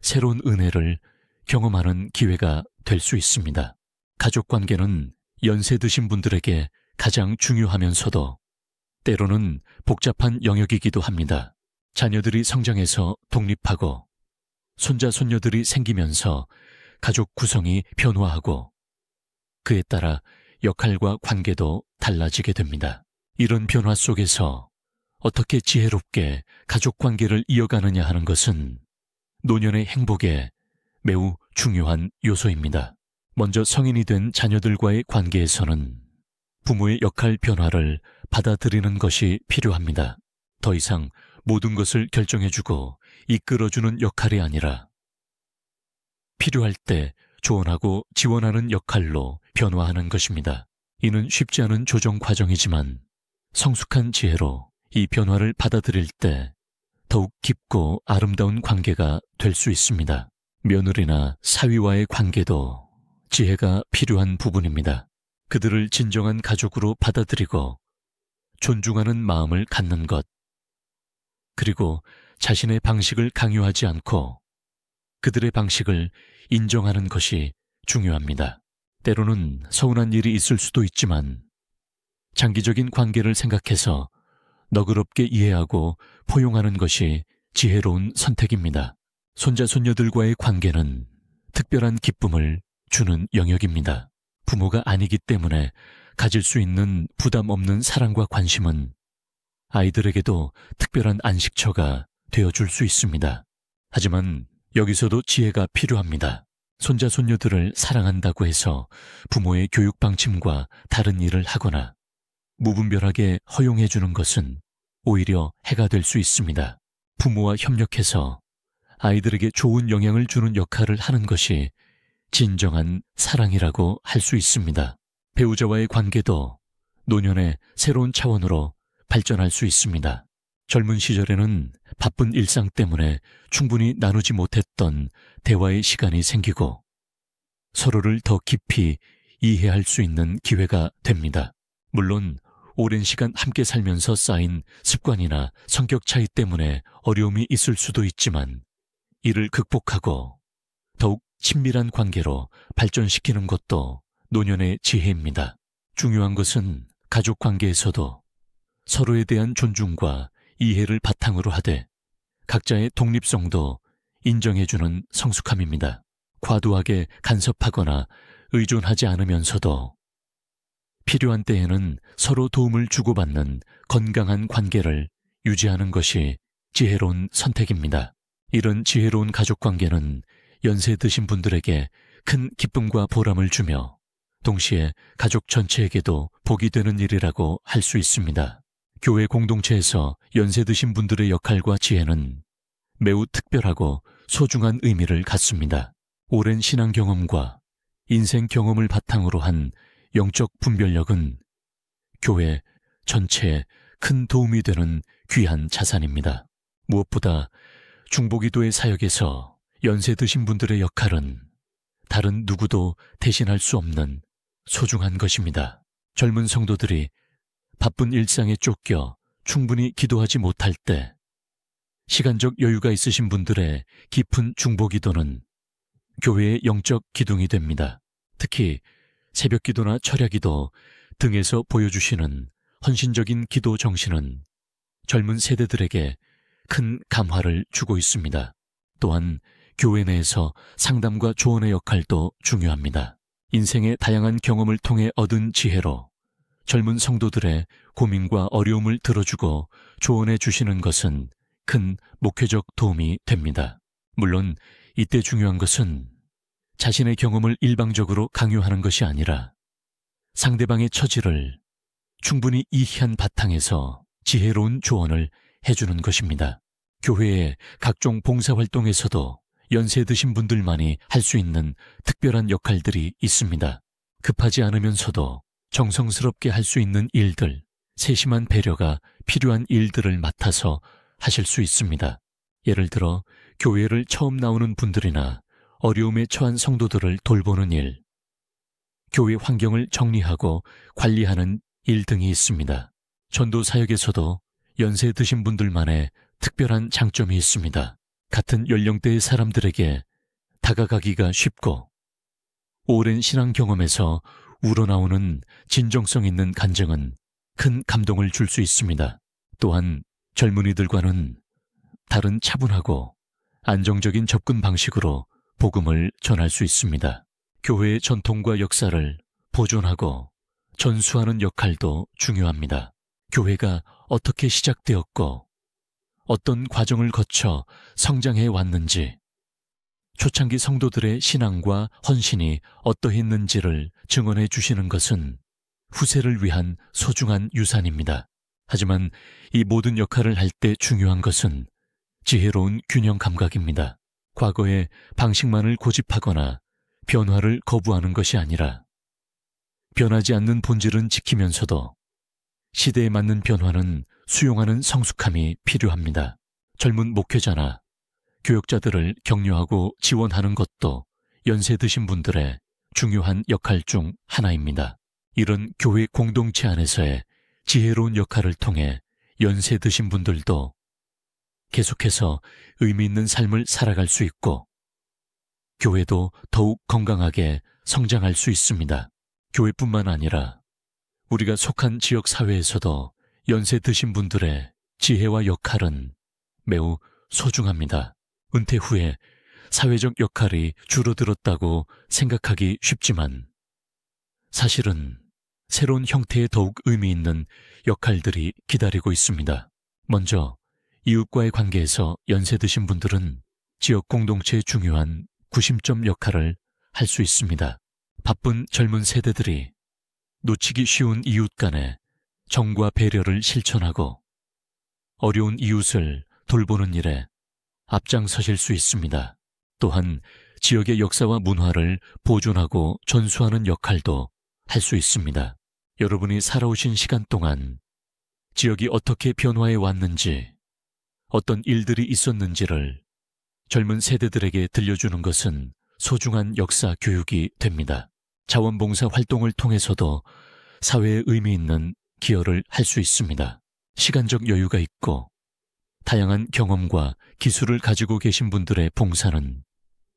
새로운 은혜를 경험하는 기회가 될 수 있습니다. 가족관계는 연세 드신 분들에게 가장 중요하면서도 때로는 복잡한 영역이기도 합니다. 자녀들이 성장해서 독립하고 손자, 손녀들이 생기면서 가족 구성이 변화하고 그에 따라 역할과 관계도 달라지게 됩니다. 이런 변화 속에서 어떻게 지혜롭게 가족 관계를 이어가느냐 하는 것은 노년의 행복에 매우 중요한 요소입니다. 먼저 성인이 된 자녀들과의 관계에서는 부모의 역할 변화를 받아들이는 것이 필요합니다. 더 이상 모든 것을 결정해주고 이끌어주는 역할이 아니라 필요할 때 조언하고 지원하는 역할로 변화하는 것입니다. 이는 쉽지 않은 조정 과정이지만 성숙한 지혜로 이 변화를 받아들일 때 더욱 깊고 아름다운 관계가 될 수 있습니다. 며느리나 사위와의 관계도 지혜가 필요한 부분입니다. 그들을 진정한 가족으로 받아들이고 존중하는 마음을 갖는 것, 그리고 자신의 방식을 강요하지 않고 그들의 방식을 인정하는 것이 중요합니다. 때로는 서운한 일이 있을 수도 있지만 장기적인 관계를 생각해서 너그럽게 이해하고 포용하는 것이 지혜로운 선택입니다. 손자, 손녀들과의 관계는 특별한 기쁨을 주는 영역입니다. 부모가 아니기 때문에 가질 수 있는 부담 없는 사랑과 관심은 아이들에게도 특별한 안식처가 되어줄 수 있습니다. 하지만 여기서도 지혜가 필요합니다. 손자, 손녀들을 사랑한다고 해서 부모의 교육 방침과 다른 일을 하거나 무분별하게 허용해주는 것은 오히려 해가 될 수 있습니다. 부모와 협력해서 아이들에게 좋은 영향을 주는 역할을 하는 것이 진정한 사랑이라고 할 수 있습니다. 배우자와의 관계도 노년의 새로운 차원으로 발전할 수 있습니다. 젊은 시절에는 바쁜 일상 때문에 충분히 나누지 못했던 대화의 시간이 생기고 서로를 더 깊이 이해할 수 있는 기회가 됩니다. 물론 오랜 시간 함께 살면서 쌓인 습관이나 성격 차이 때문에 어려움이 있을 수도 있지만 이를 극복하고 더욱 친밀한 관계로 발전시키는 것도 노년의 지혜입니다. 중요한 것은 가족 관계에서도 서로에 대한 존중과 이해를 바탕으로 하되 각자의 독립성도 인정해주는 성숙함입니다. 과도하게 간섭하거나 의존하지 않으면서도 필요한 때에는 서로 도움을 주고받는 건강한 관계를 유지하는 것이 지혜로운 선택입니다. 이런 지혜로운 가족관계는 연세 드신 분들에게 큰 기쁨과 보람을 주며 동시에 가족 전체에게도 복이 되는 일이라고 할 수 있습니다. 교회 공동체에서 연세 드신 분들의 역할과 지혜는 매우 특별하고 소중한 의미를 갖습니다. 오랜 신앙 경험과 인생 경험을 바탕으로 한 영적 분별력은 교회 전체에 큰 도움이 되는 귀한 자산입니다. 무엇보다 중보기도의 사역에서 연세 드신 분들의 역할은 다른 누구도 대신할 수 없는 소중한 것입니다. 젊은 성도들이 바쁜 일상에 쫓겨 충분히 기도하지 못할 때 시간적 여유가 있으신 분들의 깊은 중보기도는 교회의 영적 기둥이 됩니다. 특히 새벽 기도나 철야 기도 등에서 보여주시는 헌신적인 기도 정신은 젊은 세대들에게 큰 감화를 주고 있습니다. 또한 교회 내에서 상담과 조언의 역할도 중요합니다. 인생의 다양한 경험을 통해 얻은 지혜로 젊은 성도들의 고민과 어려움을 들어주고 조언해 주시는 것은 큰 목회적 도움이 됩니다. 물론 이때 중요한 것은 자신의 경험을 일방적으로 강요하는 것이 아니라 상대방의 처지를 충분히 이해한 바탕에서 지혜로운 조언을 해주는 것입니다. 교회의 각종 봉사활동에서도 연세 드신 분들만이 할 수 있는 특별한 역할들이 있습니다. 급하지 않으면서도 정성스럽게 할 수 있는 일들, 세심한 배려가 필요한 일들을 맡아서 하실 수 있습니다. 예를 들어 교회를 처음 나오는 분들이나 어려움에 처한 성도들을 돌보는 일, 교회 환경을 정리하고 관리하는 일 등이 있습니다. 전도 사역에서도 연세 드신 분들만의 특별한 장점이 있습니다. 같은 연령대의 사람들에게 다가가기가 쉽고 오랜 신앙 경험에서 우러나오는 진정성 있는 간증은 큰 감동을 줄 수 있습니다. 또한 젊은이들과는 다른 차분하고 안정적인 접근 방식으로 복음을 전할 수 있습니다. 교회의 전통과 역사를 보존하고 전수하는 역할도 중요합니다. 교회가 어떻게 시작되었고 어떤 과정을 거쳐 성장해 왔는지, 초창기 성도들의 신앙과 헌신이 어떠했는지를 증언해 주시는 것은 후세를 위한 소중한 유산입니다. 하지만 이 모든 역할을 할 때 중요한 것은 지혜로운 균형 감각입니다. 과거의 방식만을 고집하거나 변화를 거부하는 것이 아니라 변하지 않는 본질은 지키면서도 시대에 맞는 변화는 수용하는 성숙함이 필요합니다. 젊은 목회자나 교역자들을 격려하고 지원하는 것도 연세 드신 분들의 중요한 역할 중 하나입니다. 이런 교회 공동체 안에서의 지혜로운 역할을 통해 연세 드신 분들도 계속해서 의미 있는 삶을 살아갈 수 있고 교회도 더욱 건강하게 성장할 수 있습니다. 교회뿐만 아니라 우리가 속한 지역 사회에서도 연세 드신 분들의 지혜와 역할은 매우 소중합니다. 은퇴 후에 사회적 역할이 줄어들었다고 생각하기 쉽지만 사실은 새로운 형태의 더욱 의미 있는 역할들이 기다리고 있습니다. 먼저 이웃과의 관계에서 연세 드신 분들은 지역 공동체의 중요한 구심점 역할을 할 수 있습니다. 바쁜 젊은 세대들이 놓치기 쉬운 이웃 간에 정과 배려를 실천하고 어려운 이웃을 돌보는 일에 앞장서실 수 있습니다. 또한 지역의 역사와 문화를 보존하고 전수하는 역할도 할 수 있습니다. 여러분이 살아오신 시간 동안 지역이 어떻게 변화해 왔는지, 어떤 일들이 있었는지를 젊은 세대들에게 들려주는 것은 소중한 역사 교육이 됩니다. 자원봉사 활동을 통해서도 사회에 의미 있는 기여를 할 수 있습니다. 시간적 여유가 있고 다양한 경험과 기술을 가지고 계신 분들의 봉사는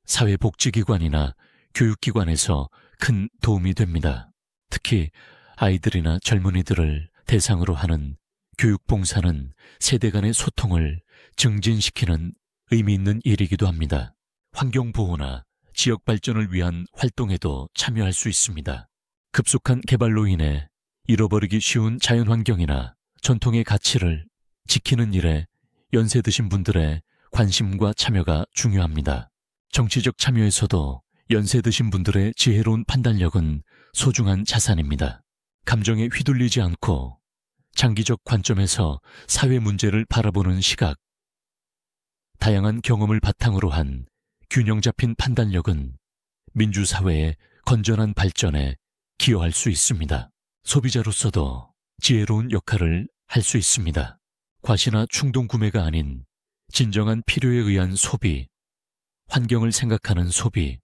사회복지기관이나 교육기관에서 큰 도움이 됩니다. 특히 아이들이나 젊은이들을 대상으로 하는 교육봉사는 세대 간의 소통을 증진시키는 의미 있는 일이기도 합니다. 환경보호나 지역 발전을 위한 활동에도 참여할 수 있습니다. 급속한 개발로 인해 잃어버리기 쉬운 자연환경이나 전통의 가치를 지키는 일에 연세 드신 분들의 관심과 참여가 중요합니다. 정치적 참여에서도 연세 드신 분들의 지혜로운 판단력은 소중한 자산입니다. 감정에 휘둘리지 않고 장기적 관점에서 사회 문제를 바라보는 시각, 다양한 경험을 바탕으로 한 균형 잡힌 판단력은 민주사회의 건전한 발전에 기여할 수 있습니다. 소비자로서도 지혜로운 역할을 할 수 있습니다. 과시나 충동 구매가 아닌 진정한 필요에 의한 소비, 환경을 생각하는 소비,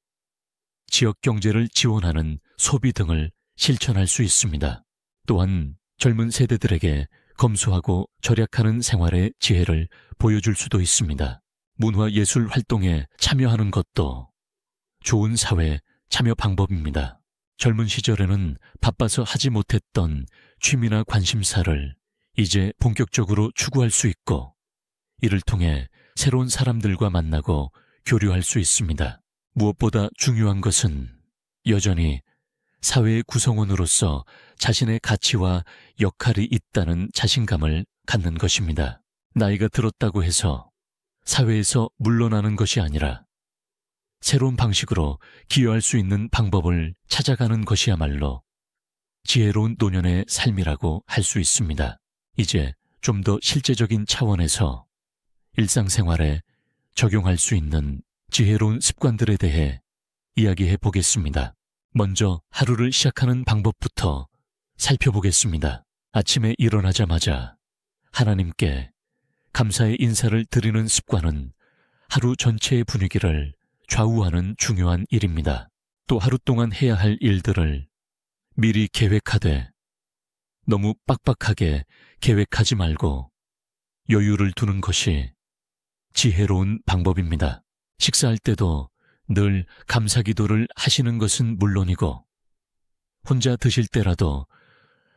지역 경제를 지원하는 소비 등을 실천할 수 있습니다. 또한 젊은 세대들에게 검소하고 절약하는 생활의 지혜를 보여줄 수도 있습니다. 문화예술 활동에 참여하는 것도 좋은 사회 참여 방법입니다. 젊은 시절에는 바빠서 하지 못했던 취미나 관심사를 이제 본격적으로 추구할 수 있고, 이를 통해 새로운 사람들과 만나고 교류할 수 있습니다. 무엇보다 중요한 것은 여전히 사회의 구성원으로서 자신의 가치와 역할이 있다는 자신감을 갖는 것입니다. 나이가 들었다고 해서 사회에서 물러나는 것이 아니라 새로운 방식으로 기여할 수 있는 방법을 찾아가는 것이야말로 지혜로운 노년의 삶이라고 할 수 있습니다. 이제 좀 더 실제적인 차원에서 일상생활에 적용할 수 있는 지혜로운 습관들에 대해 이야기해 보겠습니다. 먼저 하루를 시작하는 방법부터 살펴보겠습니다. 아침에 일어나자마자 하나님께 감사의 인사를 드리는 습관은 하루 전체의 분위기를 좌우하는 중요한 일입니다. 또 하루 동안 해야 할 일들을 미리 계획하되 너무 빡빡하게 계획하지 말고 여유를 두는 것이 지혜로운 방법입니다. 식사할 때도 늘 감사기도를 하시는 것은 물론이고, 혼자 드실 때라도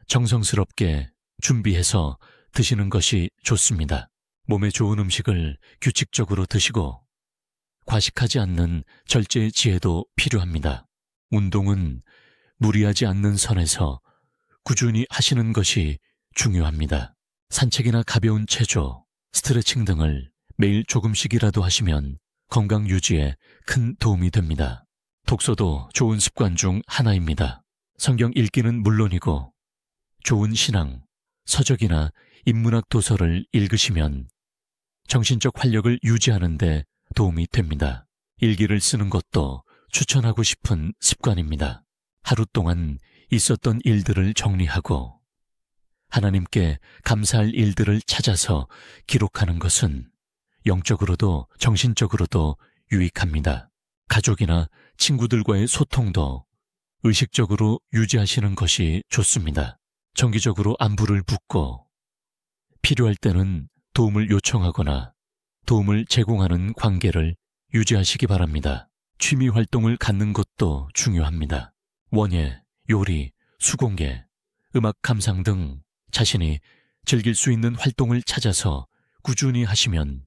정성스럽게 준비해서 드시는 것이 좋습니다. 몸에 좋은 음식을 규칙적으로 드시고 과식하지 않는 절제의 지혜도 필요합니다. 운동은 무리하지 않는 선에서 꾸준히 하시는 것이 중요합니다. 산책이나 가벼운 체조, 스트레칭 등을 매일 조금씩이라도 하시면 건강 유지에 큰 도움이 됩니다. 독서도 좋은 습관 중 하나입니다. 성경 읽기는 물론이고 좋은 신앙, 서적이나 인문학 도서를 읽으시면 정신적 활력을 유지하는 데 도움이 됩니다. 일기를 쓰는 것도 추천하고 싶은 습관입니다. 하루 동안 있었던 일들을 정리하고 하나님께 감사할 일들을 찾아서 기록하는 것은 영적으로도 정신적으로도 유익합니다. 가족이나 친구들과의 소통도 의식적으로 유지하시는 것이 좋습니다. 정기적으로 안부를 묻고 필요할 때는 도움을 요청하거나 도움을 제공하는 관계를 유지하시기 바랍니다. 취미 활동을 갖는 것도 중요합니다. 원예, 요리, 수공예, 음악 감상 등 자신이 즐길 수 있는 활동을 찾아서 꾸준히 하시면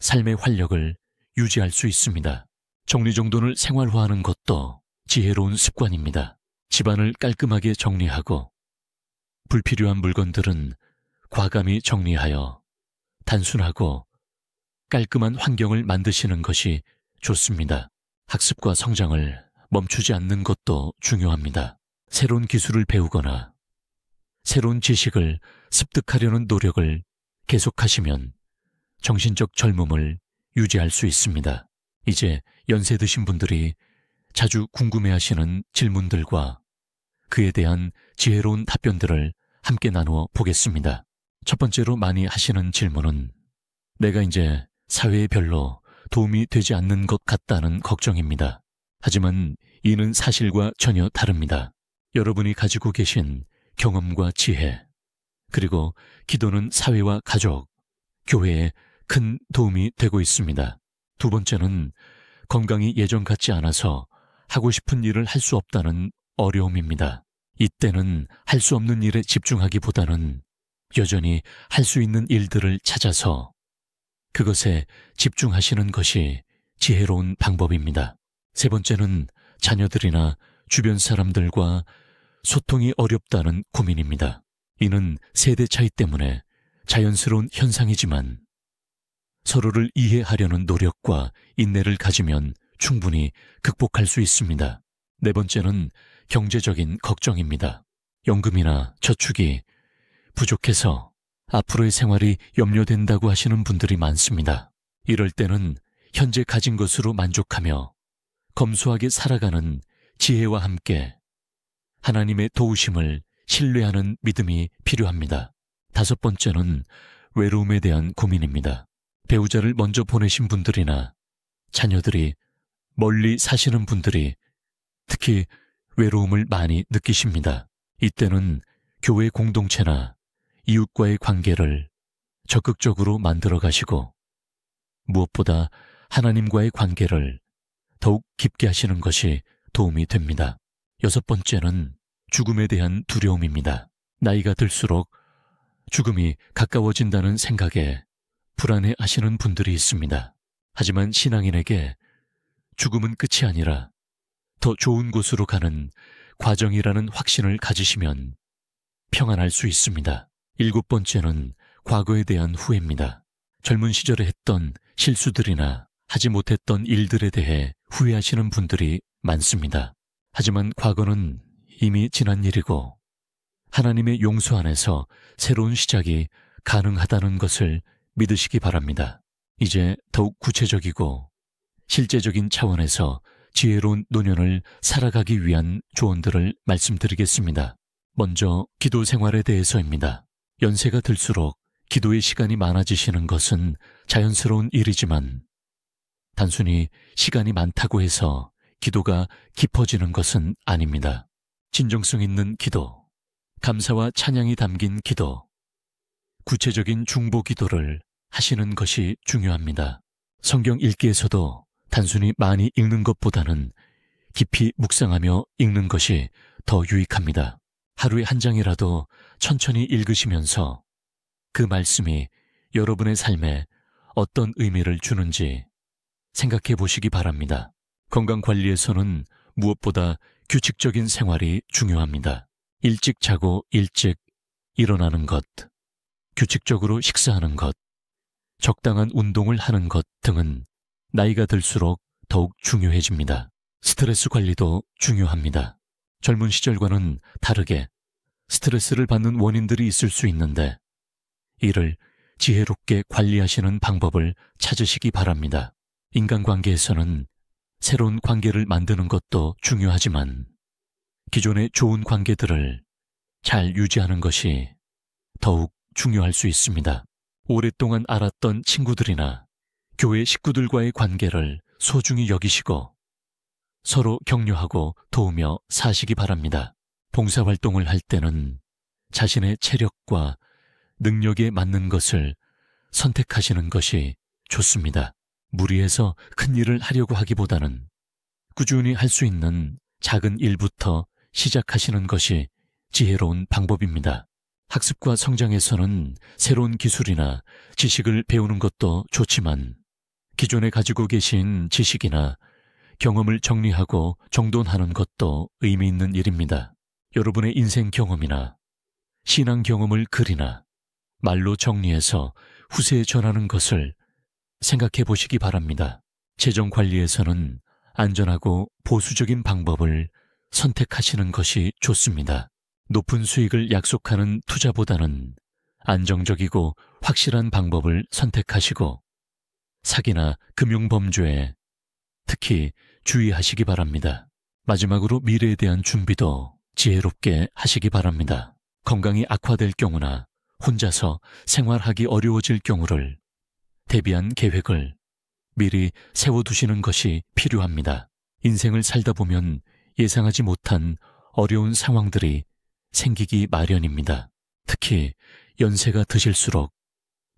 삶의 활력을 유지할 수 있습니다. 정리정돈을 생활화하는 것도 지혜로운 습관입니다. 집안을 깔끔하게 정리하고 불필요한 물건들은 과감히 정리하여 단순하고 깔끔한 환경을 만드시는 것이 좋습니다. 학습과 성장을 멈추지 않는 것도 중요합니다. 새로운 기술을 배우거나 새로운 지식을 습득하려는 노력을 계속하시면 정신적 젊음을 유지할 수 있습니다. 이제 연세 드신 분들이 자주 궁금해하시는 질문들과 그에 대한 지혜로운 답변들을 함께 나누어 보겠습니다. 첫 번째로 많이 하시는 질문은 내가 이제 사회에 별로 도움이 되지 않는 것 같다는 걱정입니다. 하지만 이는 사실과 전혀 다릅니다. 여러분이 가지고 계신 경험과 지혜, 그리고 기도는 사회와 가족, 교회에 큰 도움이 되고 있습니다. 두 번째는 건강이 예전 같지 않아서 하고 싶은 일을 할 수 없다는 어려움입니다. 이때는 할 수 없는 일에 집중하기보다는 여전히 할 수 있는 일들을 찾아서 그것에 집중하시는 것이 지혜로운 방법입니다. 세 번째는 자녀들이나 주변 사람들과 소통이 어렵다는 고민입니다. 이는 세대 차이 때문에 자연스러운 현상이지만 서로를 이해하려는 노력과 인내를 가지면 충분히 극복할 수 있습니다. 네 번째는 경제적인 걱정입니다. 연금이나 저축이 부족해서 앞으로의 생활이 염려된다고 하시는 분들이 많습니다. 이럴 때는 현재 가진 것으로 만족하며 검소하게 살아가는 지혜와 함께 하나님의 도우심을 신뢰하는 믿음이 필요합니다. 다섯 번째는 외로움에 대한 고민입니다. 배우자를 먼저 보내신 분들이나 자녀들이 멀리 사시는 분들이 특히 외로움을 많이 느끼십니다. 이때는 교회 공동체나 이웃과의 관계를 적극적으로 만들어 가시고 무엇보다 하나님과의 관계를 더욱 깊게 하시는 것이 도움이 됩니다. 6번째는 죽음에 대한 두려움입니다. 나이가 들수록 죽음이 가까워진다는 생각에 불안해 하시는 분들이 있습니다. 하지만 신앙인에게 죽음은 끝이 아니라 더 좋은 곳으로 가는 과정이라는 확신을 가지시면 평안할 수 있습니다. 7번째는 과거에 대한 후회입니다. 젊은 시절에 했던 실수들이나 하지 못했던 일들에 대해 후회하시는 분들이 많습니다. 하지만 과거는 이미 지난 일이고 하나님의 용서 안에서 새로운 시작이 가능하다는 것을 믿으시기 바랍니다. 이제 더욱 구체적이고 실제적인 차원에서 지혜로운 노년을 살아가기 위한 조언들을 말씀드리겠습니다. 먼저 기도 생활에 대해서입니다. 연세가 들수록 기도의 시간이 많아지시는 것은 자연스러운 일이지만 단순히 시간이 많다고 해서 기도가 깊어지는 것은 아닙니다. 진정성 있는 기도, 감사와 찬양이 담긴 기도, 구체적인 중보 기도를 하시는 것이 중요합니다. 성경 읽기에서도 단순히 많이 읽는 것보다는 깊이 묵상하며 읽는 것이 더 유익합니다. 하루에 한 장이라도 천천히 읽으시면서 그 말씀이 여러분의 삶에 어떤 의미를 주는지 생각해 보시기 바랍니다. 건강 관리에서는 무엇보다 규칙적인 생활이 중요합니다. 일찍 자고 일찍 일어나는 것, 규칙적으로 식사하는 것, 적당한 운동을 하는 것 등은 나이가 들수록 더욱 중요해집니다. 스트레스 관리도 중요합니다. 젊은 시절과는 다르게 스트레스를 받는 원인들이 있을 수 있는데 이를 지혜롭게 관리하시는 방법을 찾으시기 바랍니다. 인간관계에서는 새로운 관계를 만드는 것도 중요하지만 기존의 좋은 관계들을 잘 유지하는 것이 더욱 중요할 수 있습니다. 오랫동안 알았던 친구들이나 교회 식구들과의 관계를 소중히 여기시고 서로 격려하고 도우며 사시기 바랍니다. 봉사활동을 할 때는 자신의 체력과 능력에 맞는 것을 선택하시는 것이 좋습니다. 무리해서 큰 일을 하려고 하기보다는 꾸준히 할 수 있는 작은 일부터 시작하시는 것이 지혜로운 방법입니다. 학습과 성장에서는 새로운 기술이나 지식을 배우는 것도 좋지만 기존에 가지고 계신 지식이나 경험을 정리하고 정돈하는 것도 의미 있는 일입니다. 여러분의 인생 경험이나 신앙 경험을 글이나 말로 정리해서 후세에 전하는 것을 생각해 보시기 바랍니다. 재정 관리에서는 안전하고 보수적인 방법을 선택하시는 것이 좋습니다. 높은 수익을 약속하는 투자보다는 안정적이고 확실한 방법을 선택하시고 사기나 금융범죄에 특히 주의하시기 바랍니다. 마지막으로 미래에 대한 준비도 지혜롭게 하시기 바랍니다. 건강이 악화될 경우나 혼자서 생활하기 어려워질 경우를 대비한 계획을 미리 세워두시는 것이 필요합니다. 인생을 살다 보면 예상하지 못한 어려운 상황들이 생기기 마련입니다. 특히 연세가 드실수록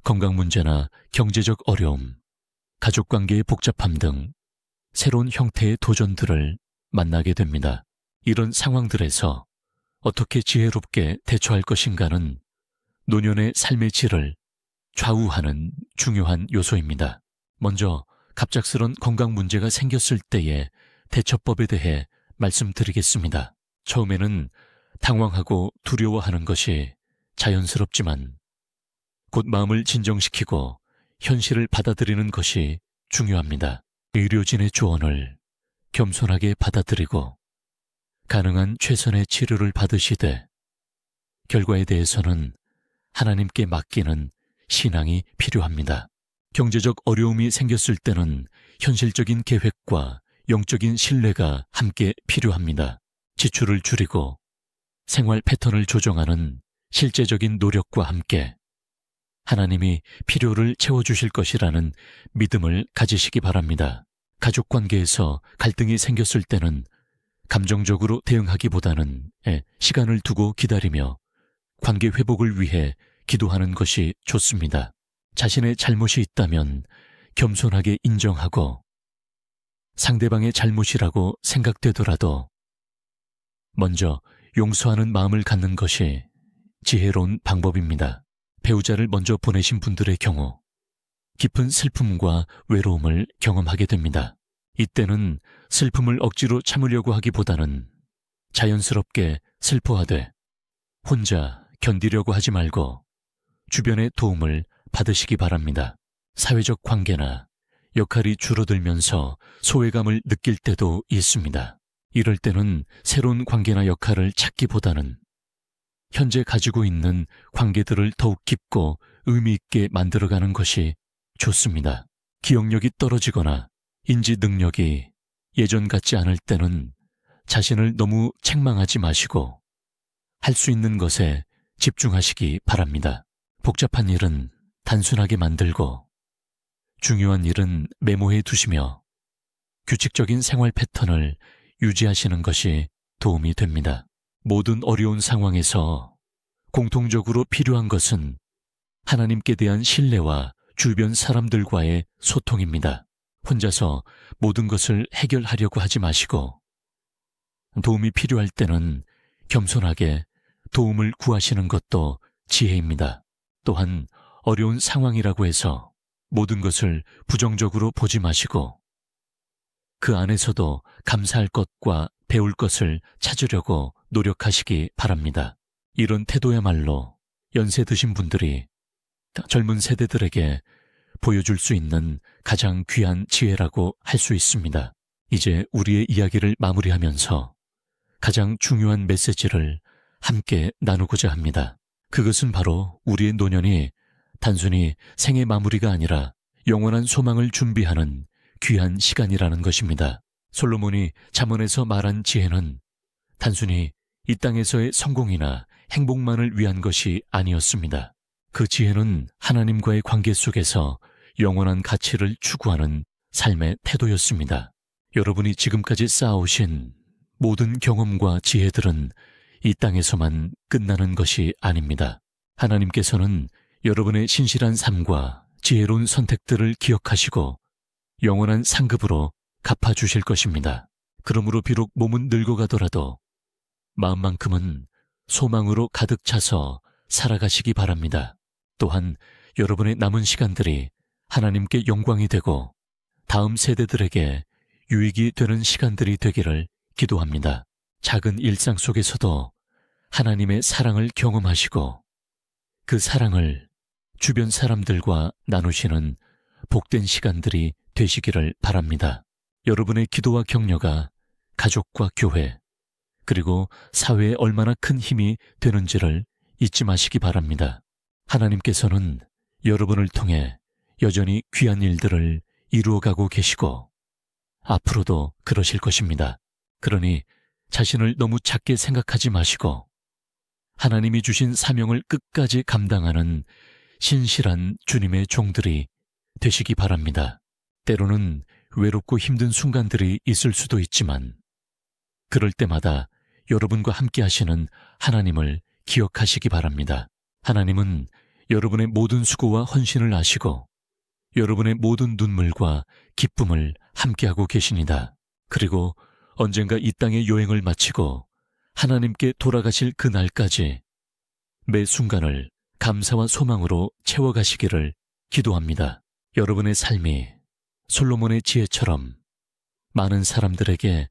건강 문제나 경제적 어려움, 가족관계의 복잡함 등 새로운 형태의 도전들을 만나게 됩니다. 이런 상황들에서 어떻게 지혜롭게 대처할 것인가는 노년의 삶의 질을 좌우하는 중요한 요소입니다. 먼저 갑작스런 건강 문제가 생겼을 때의 대처법에 대해 말씀드리겠습니다. 처음에는 당황하고 두려워하는 것이 자연스럽지만 곧 마음을 진정시키고 현실을 받아들이는 것이 중요합니다. 의료진의 조언을 겸손하게 받아들이고 가능한 최선의 치료를 받으시되 결과에 대해서는 하나님께 맡기는 신앙이 필요합니다. 경제적 어려움이 생겼을 때는 현실적인 계획과 영적인 신뢰가 함께 필요합니다. 지출을 줄이고 생활 패턴을 조정하는 실제적인 노력과 함께 하나님이 필요를 채워주실 것이라는 믿음을 가지시기 바랍니다. 가족 관계에서 갈등이 생겼을 때는 감정적으로 대응하기보다는 시간을 두고 기다리며 관계 회복을 위해 기도하는 것이 좋습니다. 자신의 잘못이 있다면 겸손하게 인정하고 상대방의 잘못이라고 생각되더라도 먼저 용서하는 마음을 갖는 것이 지혜로운 방법입니다. 배우자를 먼저 보내신 분들의 경우 깊은 슬픔과 외로움을 경험하게 됩니다. 이때는 슬픔을 억지로 참으려고 하기보다는 자연스럽게 슬퍼하되 혼자 견디려고 하지 말고 주변의 도움을 받으시기 바랍니다. 사회적 관계나 역할이 줄어들면서 소외감을 느낄 때도 있습니다. 이럴 때는 새로운 관계나 역할을 찾기보다는 현재 가지고 있는 관계들을 더욱 깊고 의미 있게 만들어가는 것이 좋습니다. 기억력이 떨어지거나 인지 능력이 예전 같지 않을 때는 자신을 너무 책망하지 마시고 할 수 있는 것에 집중하시기 바랍니다. 복잡한 일은 단순하게 만들고 중요한 일은 메모해 두시며 규칙적인 생활 패턴을 유지하시는 것이 도움이 됩니다. 모든 어려운 상황에서 공통적으로 필요한 것은 하나님께 대한 신뢰와 주변 사람들과의 소통입니다. 혼자서 모든 것을 해결하려고 하지 마시고 도움이 필요할 때는 겸손하게 도움을 구하시는 것도 지혜입니다. 또한 어려운 상황이라고 해서 모든 것을 부정적으로 보지 마시고 그 안에서도 감사할 것과 배울 것을 찾으려고 노력하시기 바랍니다. 이런 태도야말로 연세 드신 분들이 젊은 세대들에게 보여줄 수 있는 가장 귀한 지혜라고 할 수 있습니다. 이제 우리의 이야기를 마무리하면서 가장 중요한 메시지를 함께 나누고자 합니다. 그것은 바로 우리의 노년이 단순히 생의 마무리가 아니라 영원한 소망을 준비하는 귀한 시간이라는 것입니다. 솔로몬이 잠언에서 말한 지혜는 단순히 이 땅에서의 성공이나 행복만을 위한 것이 아니었습니다. 그 지혜는 하나님과의 관계 속에서 영원한 가치를 추구하는 삶의 태도였습니다. 여러분이 지금까지 쌓아오신 모든 경험과 지혜들은 이 땅에서만 끝나는 것이 아닙니다. 하나님께서는 여러분의 신실한 삶과 지혜로운 선택들을 기억하시고 영원한 상급으로 갚아주실 것입니다. 그러므로 비록 몸은 늙어가더라도 마음만큼은 소망으로 가득 차서 살아가시기 바랍니다. 또한 여러분의 남은 시간들이 하나님께 영광이 되고 다음 세대들에게 유익이 되는 시간들이 되기를 기도합니다. 작은 일상 속에서도 하나님의 사랑을 경험하시고 그 사랑을 주변 사람들과 나누시는 복된 시간들이 되시기를 바랍니다. 여러분의 기도와 격려가 가족과 교회 그리고 사회에 얼마나 큰 힘이 되는지를 잊지 마시기 바랍니다. 하나님께서는 여러분을 통해 여전히 귀한 일들을 이루어가고 계시고 앞으로도 그러실 것입니다. 그러니 자신을 너무 작게 생각하지 마시고 하나님이 주신 사명을 끝까지 감당하는 신실한 주님의 종들이 되시기 바랍니다. 때로는 외롭고 힘든 순간들이 있을 수도 있지만 그럴 때마다 여러분과 함께 하시는 하나님을 기억하시기 바랍니다. 하나님은 여러분의 모든 수고와 헌신을 아시고 여러분의 모든 눈물과 기쁨을 함께하고 계십니다. 그리고 언젠가 이 땅의 여행을 마치고 하나님께 돌아가실 그 날까지 매 순간을 감사와 소망으로 채워가시기를 기도합니다. 여러분의 삶이 솔로몬의 지혜처럼 많은 사람들에게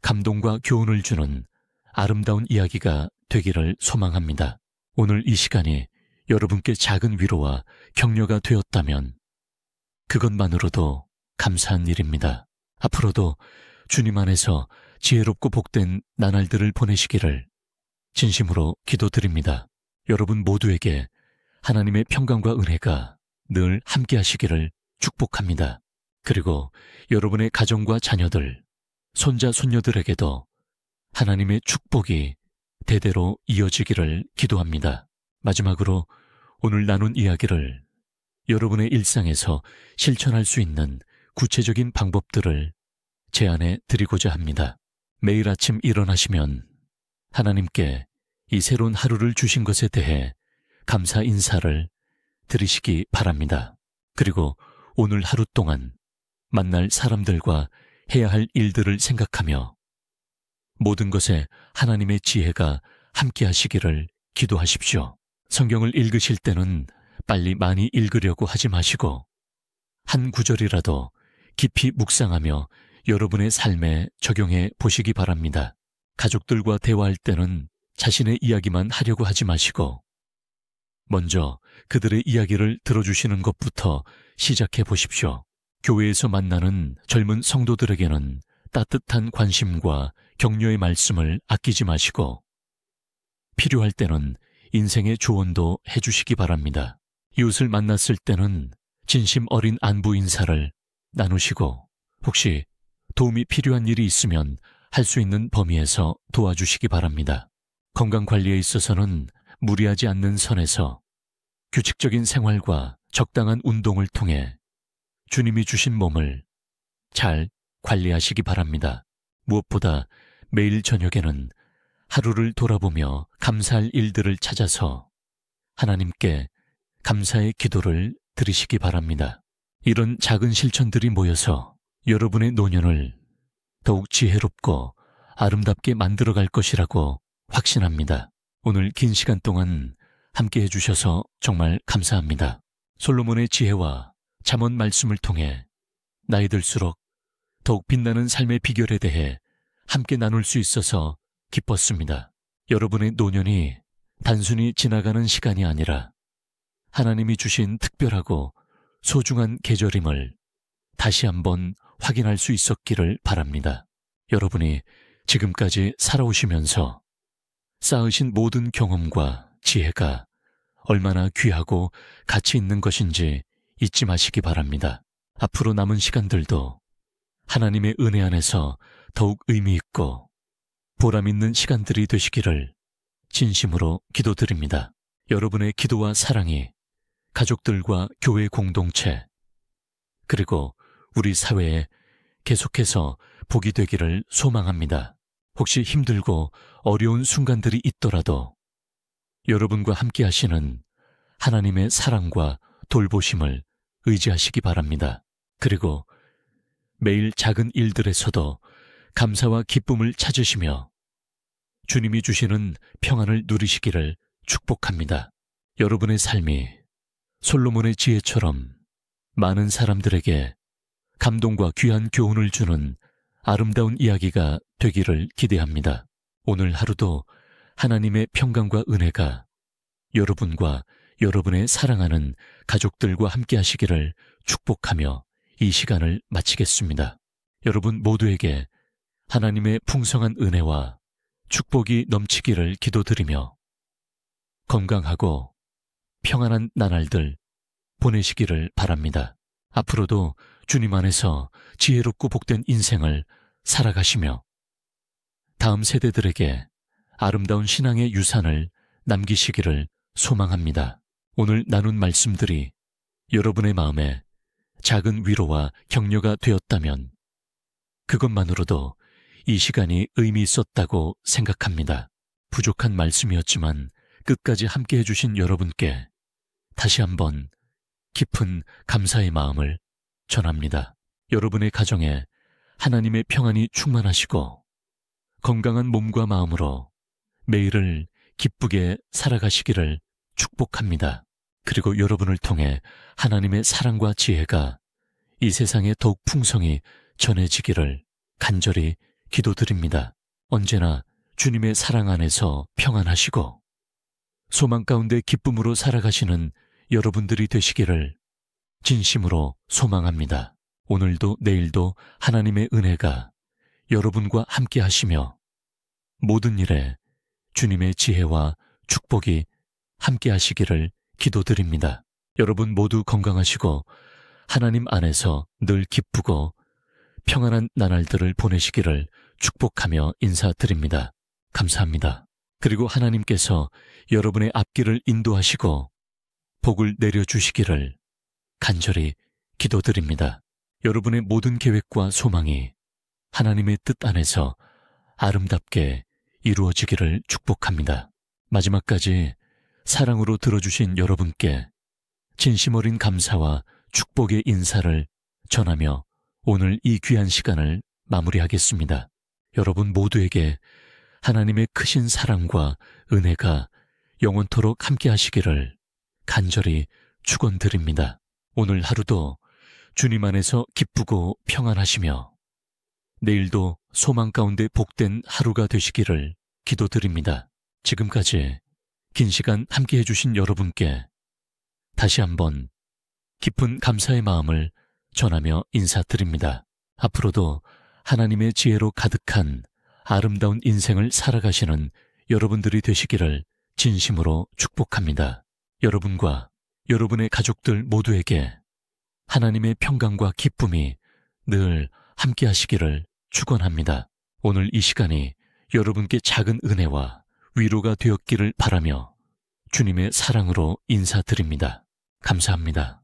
감동과 교훈을 주는 아름다운 이야기가 되기를 소망합니다. 오늘 이 시간이 여러분께 작은 위로와 격려가 되었다면 그것만으로도 감사한 일입니다. 앞으로도 주님 안에서 지혜롭고 복된 나날들을 보내시기를 진심으로 기도드립니다. 여러분 모두에게 하나님의 평강과 은혜가 늘 함께 하시기를 축복합니다. 그리고 여러분의 가정과 자녀들, 손자, 손녀들에게도 하나님의 축복이 대대로 이어지기를 기도합니다. 마지막으로 오늘 나눈 이야기를 여러분의 일상에서 실천할 수 있는 구체적인 방법들을 제안해 드리고자 합니다. 매일 아침 일어나시면 하나님께 이 새로운 하루를 주신 것에 대해 감사 인사를 드리시기 바랍니다. 그리고 오늘 하루 동안 만날 사람들과 해야 할 일들을 생각하며 모든 것에 하나님의 지혜가 함께 하시기를 기도하십시오. 성경을 읽으실 때는 빨리 많이 읽으려고 하지 마시고 한 구절이라도 깊이 묵상하며 여러분의 삶에 적용해 보시기 바랍니다. 가족들과 대화할 때는 자신의 이야기만 하려고 하지 마시고 먼저 그들의 이야기를 들어주시는 것부터 시작해 보십시오. 교회에서 만나는 젊은 성도들에게는 따뜻한 관심과 격려의 말씀을 아끼지 마시고 필요할 때는 인생의 조언도 해주시기 바랍니다. 이웃을 만났을 때는 진심 어린 안부 인사를 나누시고 혹시 도움이 필요한 일이 있으면 할 수 있는 범위에서 도와주시기 바랍니다. 건강관리에 있어서는 무리하지 않는 선에서 규칙적인 생활과 적당한 운동을 통해 주님이 주신 몸을 잘 관리하시기 바랍니다. 무엇보다 매일 저녁에는 하루를 돌아보며 감사할 일들을 찾아서 하나님께 감사의 기도를 드리시기 바랍니다. 이런 작은 실천들이 모여서 여러분의 노년을 더욱 지혜롭고 아름답게 만들어갈 것이라고 확신합니다. 오늘 긴 시간 동안 함께 해주셔서 정말 감사합니다. 솔로몬의 지혜와 잠언 말씀을 통해 나이 들수록 더욱 빛나는 삶의 비결에 대해 함께 나눌 수 있어서 기뻤습니다. 여러분의 노년이 단순히 지나가는 시간이 아니라 하나님이 주신 특별하고 소중한 계절임을 다시 한번 확인할 수 있었기를 바랍니다. 여러분이 지금까지 살아오시면서 쌓으신 모든 경험과 지혜가 얼마나 귀하고 가치 있는 것인지 잊지 마시기 바랍니다. 앞으로 남은 시간들도 하나님의 은혜 안에서 더욱 의미 있고 보람 있는 시간들이 되시기를 진심으로 기도드립니다. 여러분의 기도와 사랑이 가족들과 교회 공동체 그리고 우리 사회에 계속해서 복이 되기를 소망합니다. 혹시 힘들고 어려운 순간들이 있더라도 여러분과 함께 하시는 하나님의 사랑과 돌보심을 의지하시기 바랍니다. 그리고 매일 작은 일들에서도 감사와 기쁨을 찾으시며 주님이 주시는 평안을 누리시기를 축복합니다. 여러분의 삶이 솔로몬의 지혜처럼 많은 사람들에게 감동과 귀한 교훈을 주는 아름다운 이야기가 되기를 기대합니다. 오늘 하루도 하나님의 평강과 은혜가 여러분과 여러분의 사랑하는 가족들과 함께 하시기를 축복하며 이 시간을 마치겠습니다. 여러분 모두에게 하나님의 풍성한 은혜와 축복이 넘치기를 기도드리며 건강하고 평안한 나날들 보내시기를 바랍니다. 앞으로도 주님 안에서 지혜롭고 복된 인생을 살아가시며 다음 세대들에게 아름다운 신앙의 유산을 남기시기를 소망합니다. 오늘 나눈 말씀들이 여러분의 마음에 작은 위로와 격려가 되었다면 그것만으로도 이 시간이 의미 있었다고 생각합니다. 부족한 말씀이었지만 끝까지 함께 해주신 여러분께 다시 한번 깊은 감사의 마음을 전합니다. 여러분의 가정에 하나님의 평안이 충만하시고 건강한 몸과 마음으로 매일을 기쁘게 살아가시기를 축복합니다. 그리고 여러분을 통해 하나님의 사랑과 지혜가 이 세상에 더욱 풍성히 전해지기를 간절히 기도드립니다. 언제나 주님의 사랑 안에서 평안하시고 소망 가운데 기쁨으로 살아가시는 여러분들이 되시기를 진심으로 소망합니다. 오늘도 내일도 하나님의 은혜가 여러분과 함께 하시며 모든 일에 주님의 지혜와 축복이 함께 하시기를 기도드립니다. 여러분 모두 건강하시고 하나님 안에서 늘 기쁘고 평안한 나날들을 보내시기를 축복하며 인사드립니다. 감사합니다. 그리고 하나님께서 여러분의 앞길을 인도하시고 복을 내려주시기를 간절히 기도드립니다. 여러분의 모든 계획과 소망이 하나님의 뜻 안에서 아름답게 이루어지기를 축복합니다. 마지막까지 사랑으로 들어주신 여러분께 진심 어린 감사와 축복의 인사를 전하며 오늘 이 귀한 시간을 마무리하겠습니다. 여러분 모두에게 하나님의 크신 사랑과 은혜가 영원토록 함께 하시기를 간절히 축원드립니다. 오늘 하루도 주님 안에서 기쁘고 평안하시며 내일도 소망 가운데 복된 하루가 되시기를 기도드립니다. 지금까지 긴 시간 함께 해주신 여러분께 다시 한번 깊은 감사의 마음을 전하며 인사드립니다. 앞으로도 하나님의 지혜로 가득한 아름다운 인생을 살아가시는 여러분들이 되시기를 진심으로 축복합니다. 여러분과 여러분의 가족들 모두에게 하나님의 평강과 기쁨이 늘 함께 하시기를 축원합니다. 오늘 이 시간이 여러분께 작은 은혜와 위로가 되었기를 바라며 주님의 사랑으로 인사드립니다. 감사합니다.